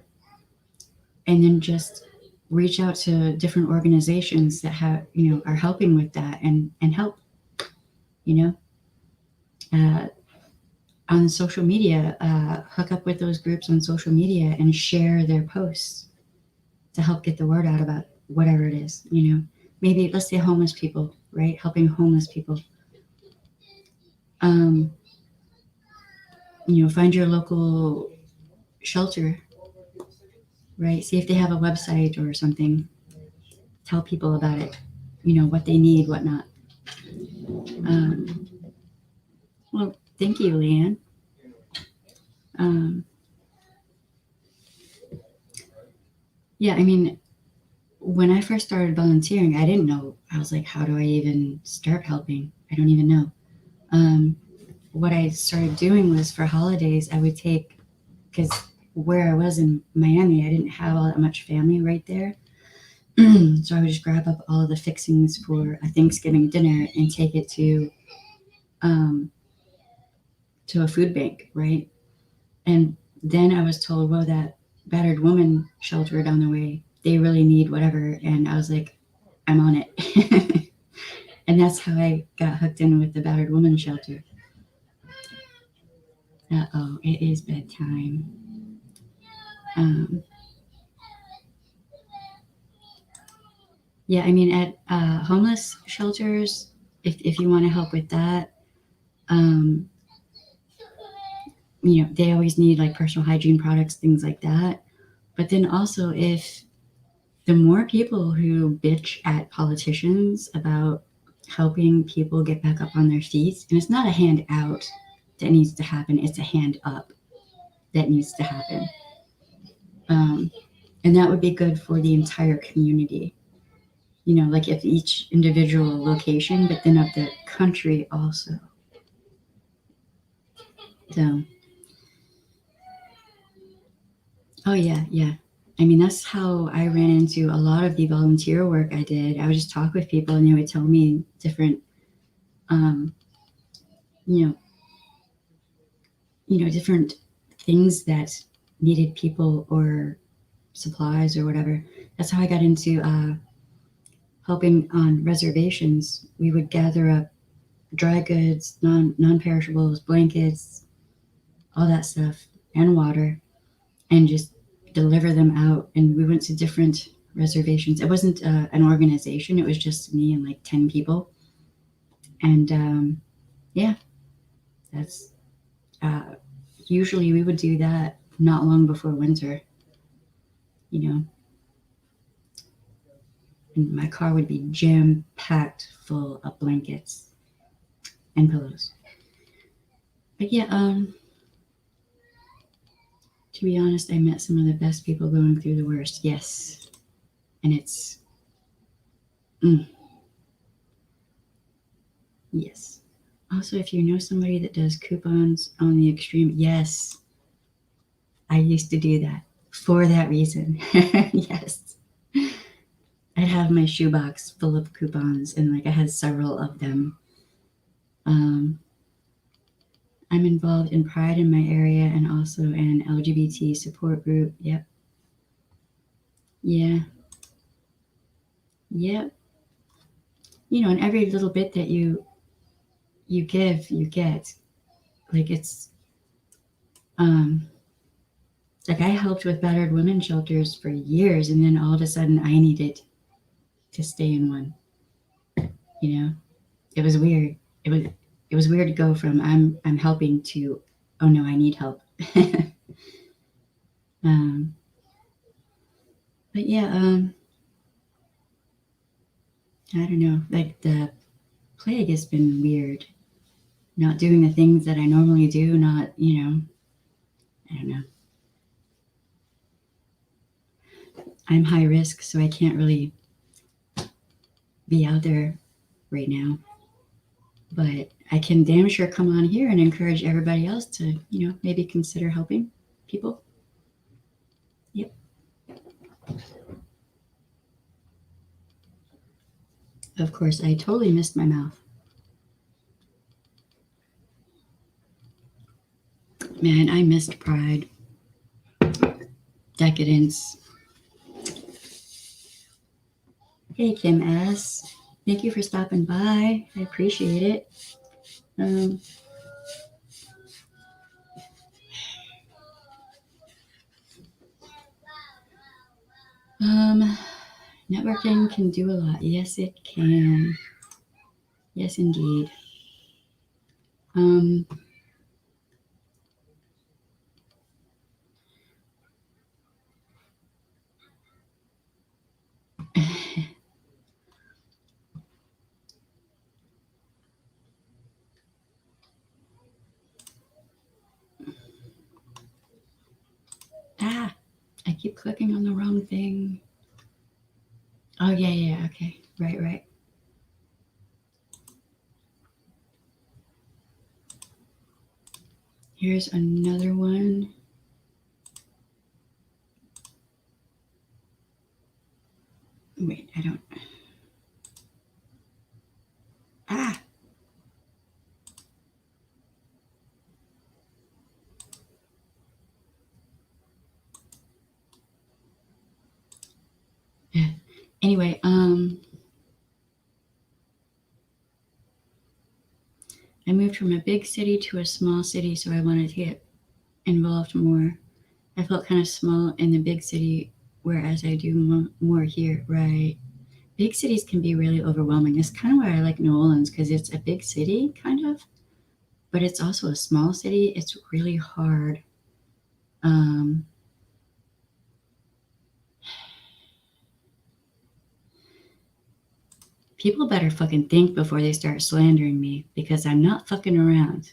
And then just reach out to different organizations that are helping with that and help, on social media, hook up with those groups on social media and share their posts to help get the word out about whatever it is, maybe let's say homeless people, right? Helping homeless people. Find your local shelter, right? See if they have a website or something. Tell people about it, what they need, whatnot. Well, thank you, Leanne. When I first started volunteering, I didn't know. I was like, how do I even start helping? I don't even know. What I started doing was for holidays, I would take, because where I was in Miami, I didn't have all that much family right there. So I would just grab up all of the fixings for a Thanksgiving dinner and take it to a food bank, right? And then I was told, well, that battered woman shelter down the way, they really need whatever. And I was like, I'm on it. And that's how I got hooked in with the battered woman shelter. Uh-oh, it is bedtime. At homeless shelters, if you want to help with that, they always need like personal hygiene products, things like that. But then also, if the more people who bitch at politicians about helping people get back up on their feet, and it's not a hand out that needs to happen, it's a hand up that needs to happen. And that would be good for the entire community. Like if each individual location, but then of the country also. So, oh yeah. That's how I ran into a lot of the volunteer work I did. I would just talk with people and they would tell me different, different things that needed people or supplies or whatever. That's how I got into helping on reservations. We would gather up dry goods, non-perishables, blankets, all that stuff, and water, and just deliver them out. And we went to different reservations. It wasn't an organization. It was just me and like 10 people. And yeah, that's usually we would do that not long before winter, you know. And my car would be jam packed full of blankets and pillows. But yeah, to be honest, I met some of the best people going through the worst. Yes. And it's, yes. Also, if you know somebody that does coupons on the extreme, yes. I used to do that for that reason. Yes. I'd have my shoebox full of coupons and like I had several of them. I'm involved in Pride in my area and also an LGBT support group. Yep. Yeah. Yep. You know, and every little bit that you give, you get. Like it's like I helped with battered women shelters for years, and then all of a sudden I needed to stay in one. You know, it was weird. It was weird to go from I'm helping to, oh no, I need help. But yeah, I don't know. Like the plague has been weird. Not doing the things that I normally do. Not, you know, I don't know. I'm high risk, so I can't really be out there right now. But I can damn sure come on here and encourage everybody else to, you know, maybe consider helping people. Yep. Of course, I totally missed my mouth. Man, I missed Pride. Decadence. Hey, Kim S. Thank you for stopping by. I appreciate it. Networking can do a lot. Yes, it can. Yes, indeed. I keep clicking on the wrong thing. Oh, yeah, okay. Right. Here's another one. Wait, I don't. Yeah. Anyway, I moved from a big city to a small city, so I wanted to get involved more. I felt kind of small in the big city, whereas I do more here, right? Big cities can be really overwhelming. That's kind of why I like New Orleans, because it's a big city, kind of, but it's also a small city. It's really hard. People better fucking think before they start slandering me, because I'm not fucking around.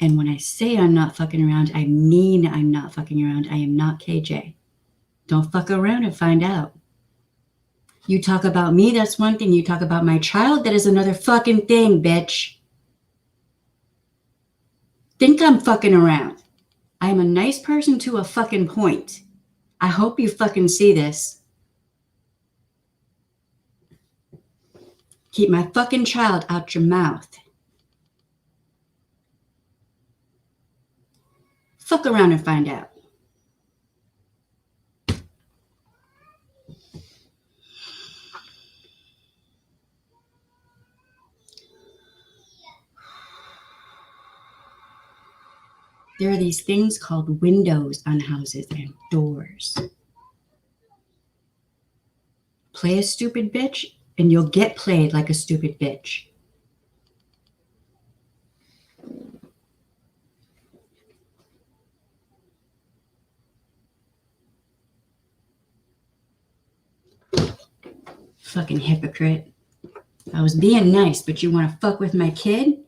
And when I say I'm not fucking around, I mean I'm not fucking around. I am not KJ. Don't fuck around and find out. You talk about me, that's one thing. You talk about my child, that is another fucking thing, bitch. Think I'm fucking around. I am a nice person to a fucking point. I hope you fucking see this. Keep my fucking child out your mouth. Fuck around and find out. There are these things called windows on houses and doors. Play a stupid bitch, and you'll get played like a stupid bitch. Fucking hypocrite. I was being nice, but you want to fuck with my kid?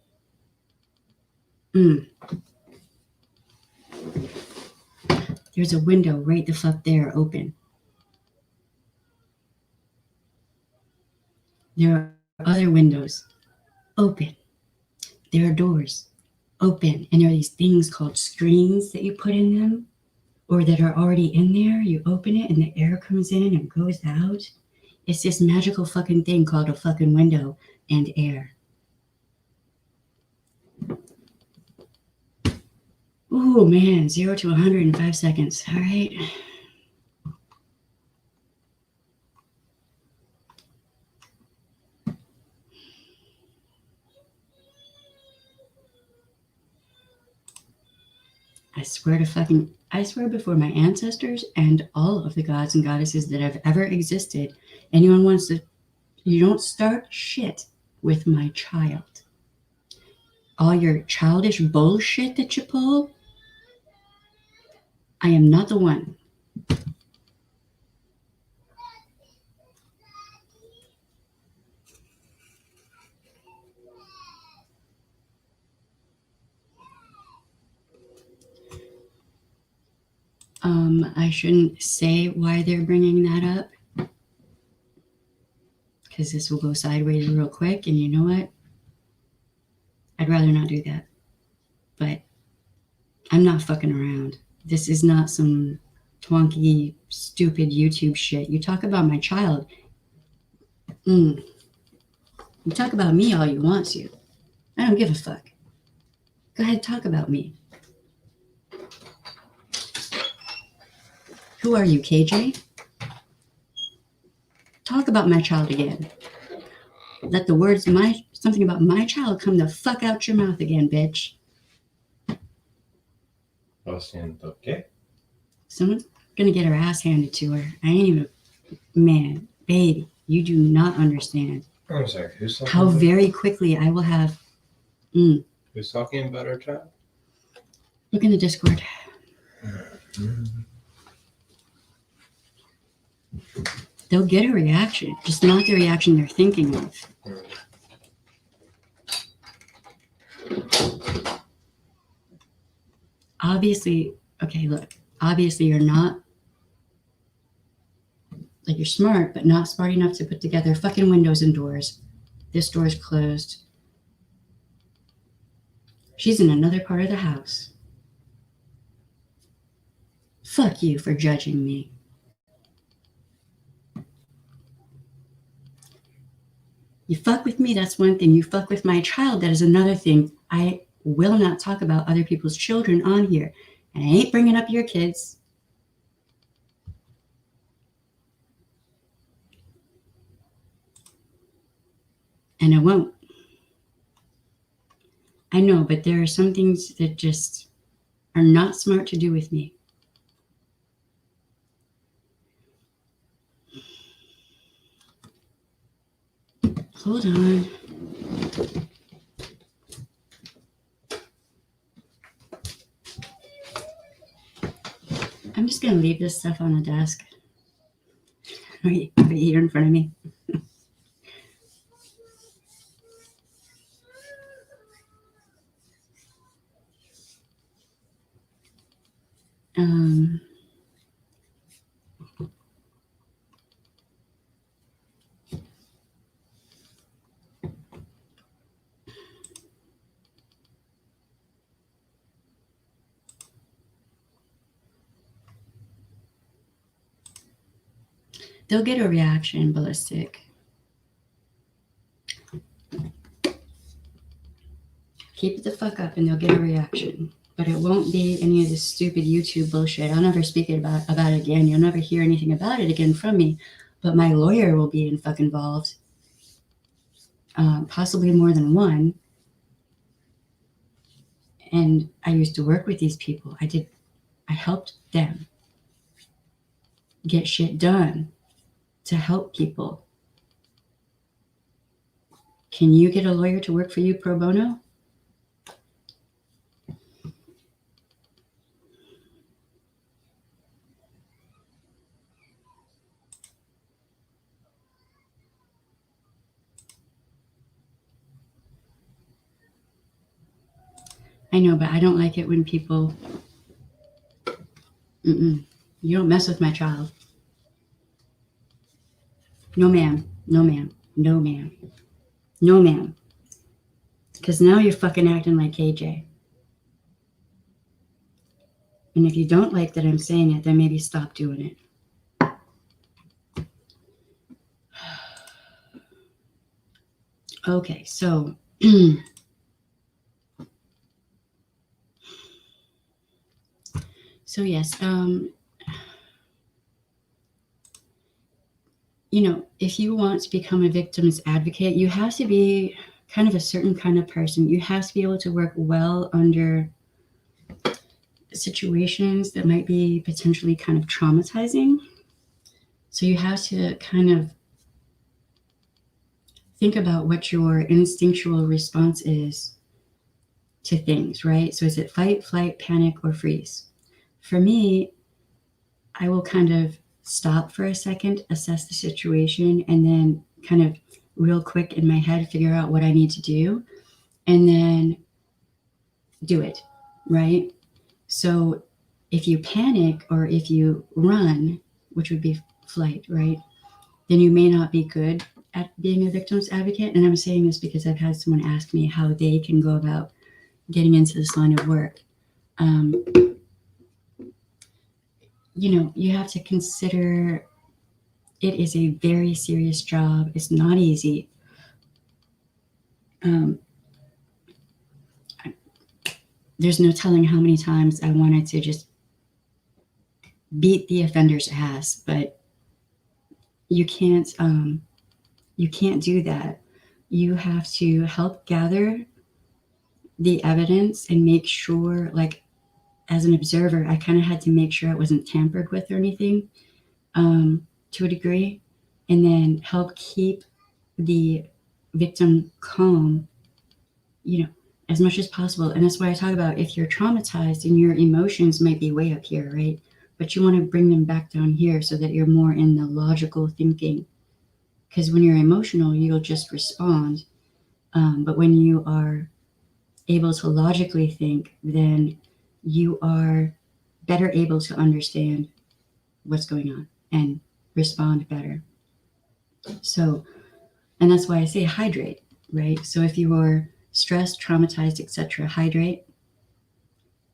There's a window right the fuck there open. There are other windows open. There are doors open. And there are these things called screens that you put in them or that are already in there. You open it and the air comes in and goes out. It's this magical fucking thing called a fucking window and air. Ooh, man, 0 to 100 in 5 seconds. All right. I swear before my ancestors and all of the gods and goddesses that have ever existed, anyone wants to, you don't start shit with my child. All your childish bullshit that you pull, I am not the one. I shouldn't say why they're bringing that up because this will go sideways real quick, and you know what? I'd rather not do that. But I'm not fucking around. This is not some twonky, stupid YouTube shit. You talk about my child. You talk about me all you want to. I don't give a fuck. Go ahead, talk about me. Who are you, KJ? Talk about my child again. Let the words something about my child come the fuck out your mouth again, bitch. Lo siento, ¿qué? Someone's gonna get her ass handed to her. I ain't even, man, baby, you do not understand I'm sorry, who's talking? how very quickly I will have. Who's talking about our child? Look in the Discord. They'll get a reaction, just not the reaction they're thinking of. Obviously, okay, look, obviously you're not, like, you're smart, but not smart enough to put together fucking windows and doors. This door is closed. She's in another part of the house. Fuck you for judging me. You fuck with me, that's one thing. You fuck with my child, that is another thing. I will not talk about other people's children on here. And I ain't bringing up your kids. And I won't. I know, but there are some things that just are not smart to do with me. Hold on. I'm just going to leave this stuff on the desk right here in front of me. They'll get a reaction, Ballistic. Keep it the fuck up and they'll get a reaction. But it won't be any of this stupid YouTube bullshit. I'll never speak about it again. You'll never hear anything about it again from me. But my lawyer will be involved. Possibly more than one. And I used to work with these people. I helped them get shit done to help people. Can you get a lawyer to work for you pro bono? I know, but I don't like it when people. You don't mess with my child. No, ma'am. No, ma'am. No, ma'am. No, ma'am. Because now you're fucking acting like KJ. And if you don't like that I'm saying it, then maybe stop doing it. Okay, so so yes, if you want to become a victim's advocate, you have to be kind of a certain kind of person. You have to be able to work well under situations that might be potentially kind of traumatizing. So you have to kind of think about what your instinctual response is to things, right? So is it fight, flight, panic, or freeze? For me, I will kind of stop for a second, assess the situation, and then kind of real quick in my head figure out what I need to do, and then do it, right? So if you panic or if you run, which would be flight, right, then you may not be good at being a victim's advocate. And I'm saying this because I've had someone ask me how they can go about getting into this line of work. You have to consider it is a very serious job. It's not easy. There's no telling how many times I wanted to just beat the offender's ass, but you can't do that. You have to help gather the evidence and make sure, like, as an observer, I kind of had to make sure it wasn't tampered with or anything, to a degree, and then help keep the victim calm, as much as possible. And that's why I talk about if you're traumatized and your emotions might be way up here, right? But you want to bring them back down here so that you're more in the logical thinking. Because when you're emotional, you'll just respond. But when you are able to logically think, then you are better able to understand what's going on and respond better. So, and that's why I say hydrate, right? So if you are stressed, traumatized, etc., hydrate.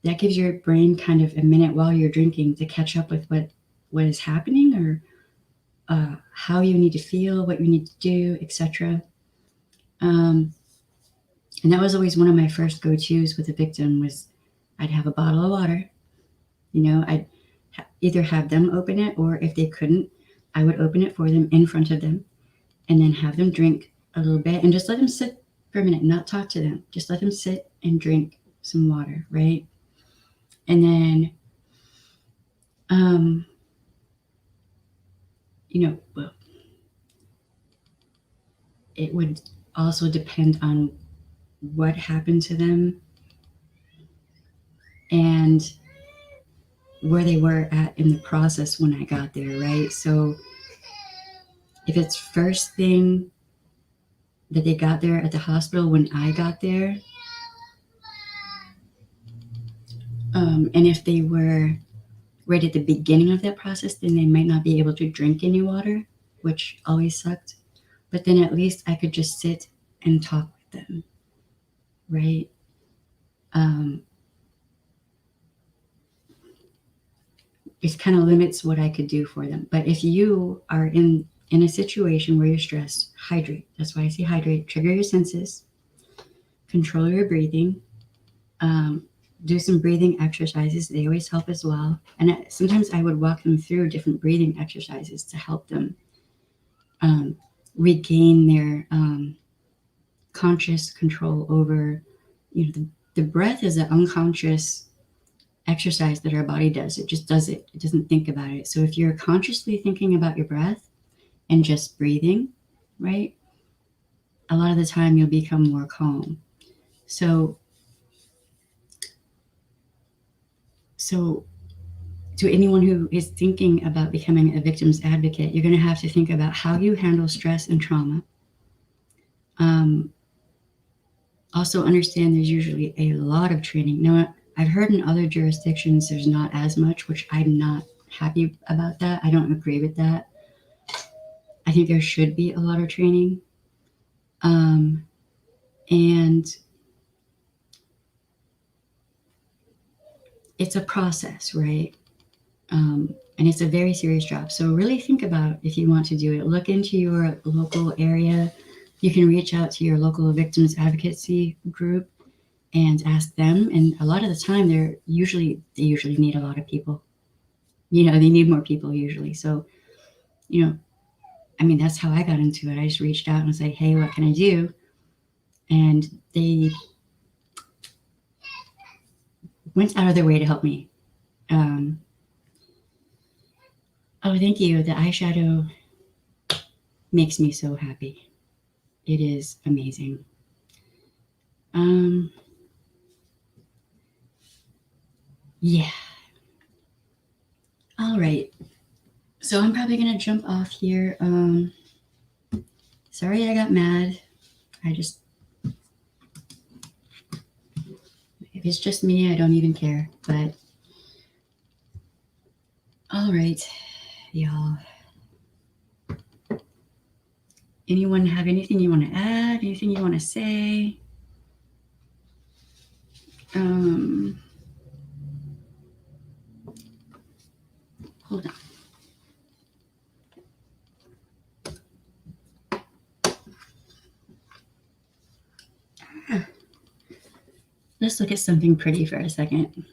That gives your brain kind of a minute while you're drinking to catch up with what is happening, or how you need to feel, what you need to do, etc. And that was always one of my first go-tos with a victim. Was I'd have a bottle of water. I'd either have them open it, or if they couldn't, I would open it for them in front of them, and then have them drink a little bit and just let them sit for a minute, not talk to them. Just let them sit and drink some water, right? And then, it would also depend on what happened to them and where they were at in the process when I got there, right? So if it's first thing that they got there at the hospital when I got there, and if they were right at the beginning of that process, then they might not be able to drink any water, which always sucked. But then at least I could just sit and talk with them, right? It kind of limits what I could do for them. But if you are in a situation where you're stressed, hydrate. That's why I say hydrate. Trigger your senses. Control your breathing. Do some breathing exercises. They always help as well. And sometimes I would walk them through different breathing exercises to help them regain their conscious control over, the breath is an unconscious exercise that our body does. It just does it. It doesn't think about it. So if you're consciously thinking about your breath and just breathing, right, a lot of the time you'll become more calm. So to anyone who is thinking about becoming a victim's advocate, you're going to have to think about how you handle stress and trauma. Also understand there's usually a lot of training. Now, I've heard in other jurisdictions there's not as much, which I'm not happy about that. I don't agree with that. I think there should be a lot of training. And it's a process, right? And it's a very serious job. So really think about if you want to do it. Look into your local area. You can reach out to your local victims advocacy group and ask them. And a lot of the time, they usually need a lot of people. They need more people usually. So, that's how I got into it. I just reached out and was like, hey, what can I do? And they went out of their way to help me. Oh, thank you. The eyeshadow makes me so happy. It is amazing. Yeah. All right. So I'm probably going to jump off here. Sorry I got mad. If it's just me, I don't even care. But all right, y'all. Anyone have anything you want to add? Anything you want to say? Hold on. Let's look at something pretty for a second.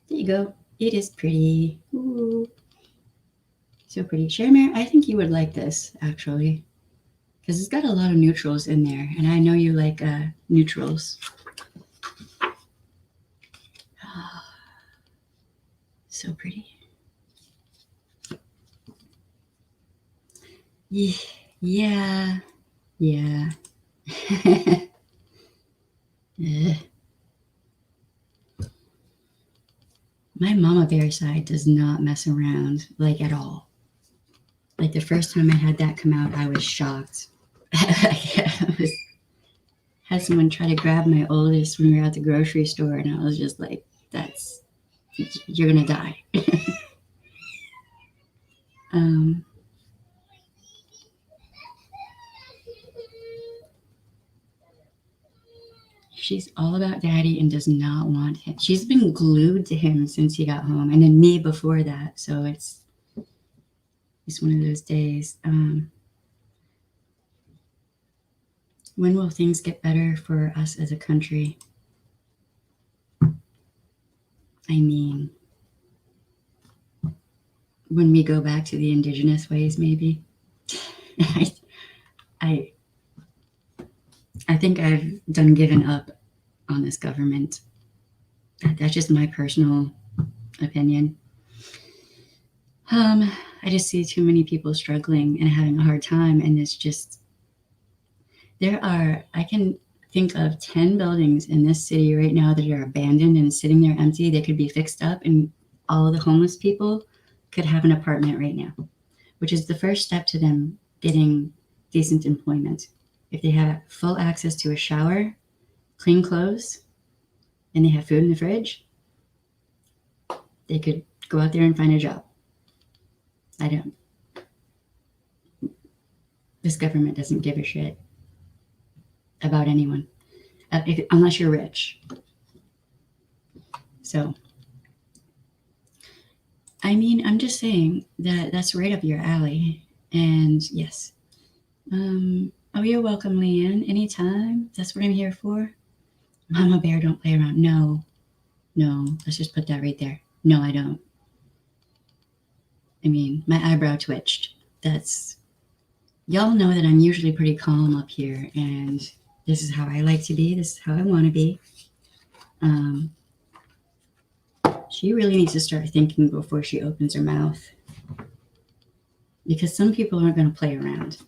There you go. It is pretty. Ooh. So pretty. Sharemare, I think you would like this, actually. Because it's got a lot of neutrals in there. And I know you like neutrals. So pretty. Yeah. My mama bear side does not mess around, like, at all. Like, the first time I had that come out, I was shocked. Had someone try to grab my oldest when we were at the grocery store, and I was just like, you're gonna die. She's all about daddy and does not want him. She's been glued to him since he got home, and then me before that. So it's one of those days. When will things get better for us as a country? I mean, when we go back to the indigenous ways, maybe. I think I've done given up on this government. That's just my personal opinion. I just see too many people struggling and having a hard time, and it's just, I can think of 10 buildings in this city right now that are abandoned and sitting there empty. They could be fixed up, and all of the homeless people could have an apartment right now, which is the first step to them getting decent employment. If they have full access to a shower, clean clothes, and they have food in the fridge, they could go out there and find a job. This government doesn't give a shit about anyone, unless you're rich. So, I'm just saying that that's right up your alley. And yes. Oh, you're welcome, Leanne. Anytime. That's what I'm here for. Mama bear, don't play around. No. Let's just put that right there. No, I don't. My eyebrow twitched. Y'all know that I'm usually pretty calm up here, and this is how I like to be. This is how I want to be. She really needs to start thinking before she opens her mouth, because some people aren't going to play around.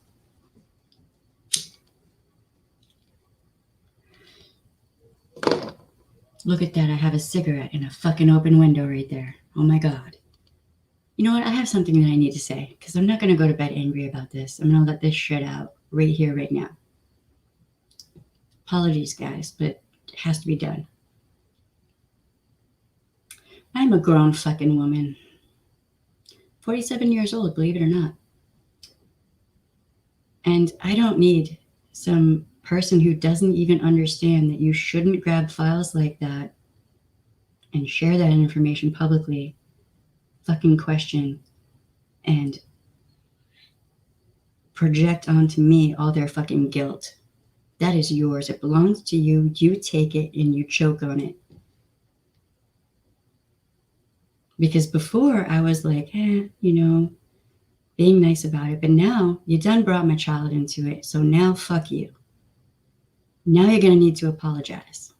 Look at that. I have a cigarette in a fucking open window right there. Oh my God. You know what? I have something that I need to say because I'm not going to go to bed angry about this. I'm going to let this shit out right here, right now. Apologies, guys, but it has to be done. I'm a grown fucking woman. 47 years old, believe it or not. And I don't need some person who doesn't even understand that you shouldn't grab files like that and share that information publicly, fucking question and project onto me all their fucking guilt. That is yours. It belongs to you. You take it and you choke on it. Because before I was like, being nice about it. But now you done brought my child into it. So now fuck you. Now you're going to need to apologize.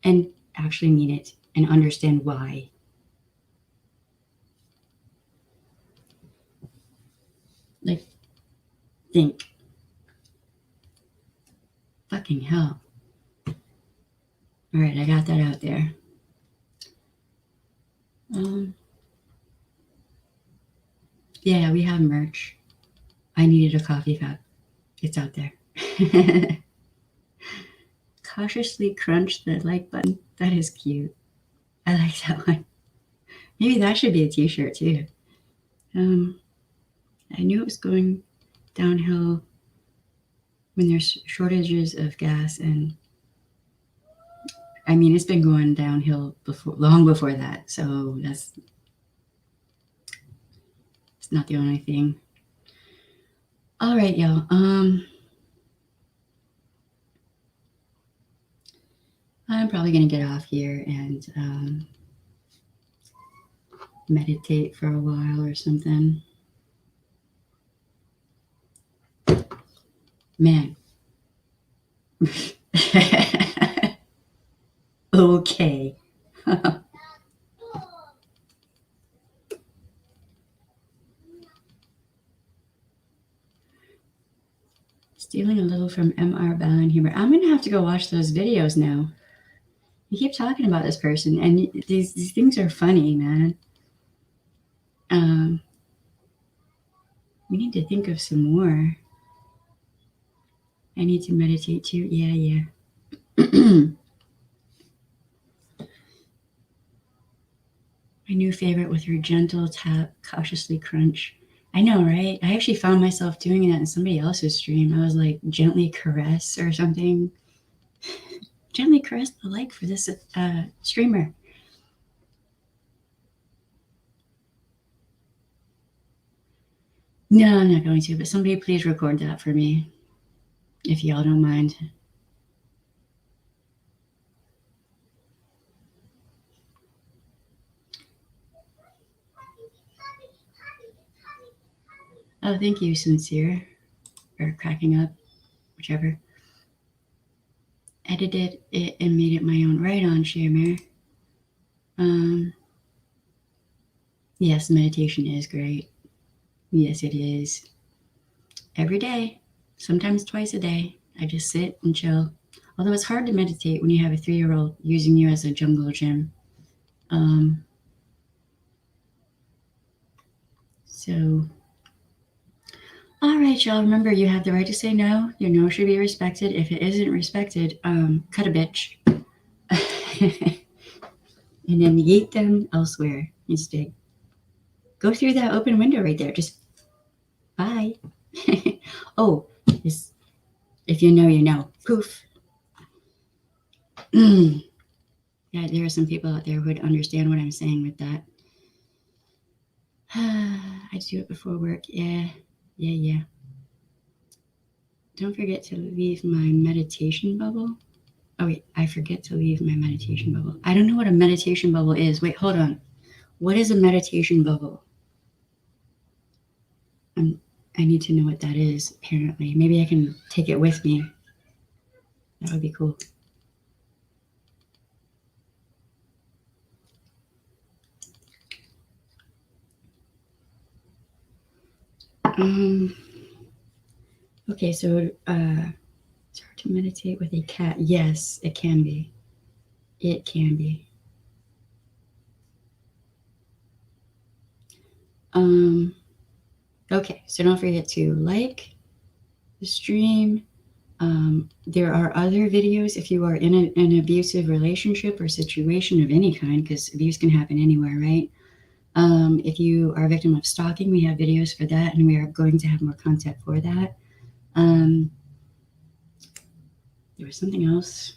And actually mean it and understand why. Like, think. Fucking hell. All right, I got that out there. Yeah, we have merch. I needed a coffee cup. It's out there. Cautiously crunch the like button. That is cute. I like that one. Maybe that should be a t-shirt too. I knew it was going downhill when there's shortages of gas, and I mean it's been going downhill long before that. So it's not the only thing. All right, y'all. I'm probably gonna get off here and meditate for a while or something. Man. Okay. Stealing a little from M.R. Ballin humor. I'm gonna have to go watch those videos now. You keep talking about this person, and these things are funny, man. We need to think of some more. I need to meditate too. Yeah. My new favorite with her gentle tap, cautiously crunch. I know, right? I actually found myself doing that in somebody else's stream. I was like, gently caress or something. Gently caress the like for this streamer. No, I'm not going to, but somebody please record that for me, if y'all don't mind. Oh, thank you, Sincere, or cracking up, whichever. Edited it and made it my own. Right on, Shamir. Yes, meditation is great. Yes, it is. Every day, sometimes twice a day, I just sit and chill. Although it's hard to meditate when you have a 3-year-old using you as a jungle gym. So, all right, y'all. Remember, you have the right to say no. Your no should be respected. If it isn't respected, cut a bitch. And then yeet them elsewhere instead. Go through that open window right there. Just bye. Oh, if you know, you know. Poof. Yeah, there are some people out there who would understand what I'm saying with that. I do it before work. Yeah. Don't forget to leave my meditation bubble. Oh, wait, I forget to leave my meditation bubble. I don't know what a meditation bubble is. Wait, hold on. What is a meditation bubble? I need to know what that is, apparently. Maybe I can take it with me. That would be cool. Okay, so it's hard to meditate with a cat. Yes, it can be. It can be. Okay, so don't forget to like the stream. There are other videos if you are in an abusive relationship or situation of any kind, because abuse can happen anywhere, right? If you are a victim of stalking, we have videos for that, and we are going to have more content for that. There was something else,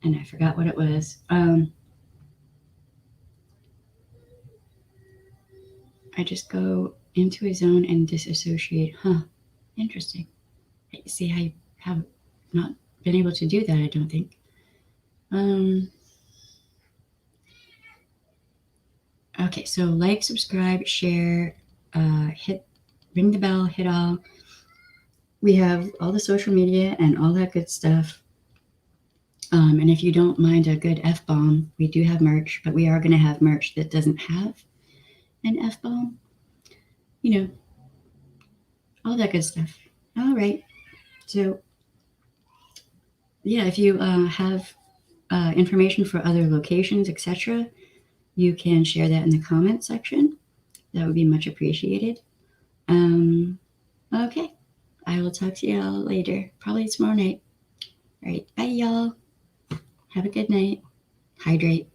and I forgot what it was. I just go into a zone and disassociate. Huh. Interesting. I see how you have not been able to do that, I don't think. Okay, so like, subscribe, share, ring the bell, hit all. We have all the social media and all that good stuff. And if you don't mind a good F-bomb, we do have merch, but we are going to have merch that doesn't have an F-bomb. You know, all that good stuff. All right. So, yeah, if you have information for other locations, etc., you can share that in the comment section. That would be much appreciated. Okay. I will talk to y'all later. Probably tomorrow night. All right. Bye, y'all. Have a good night. Hydrate.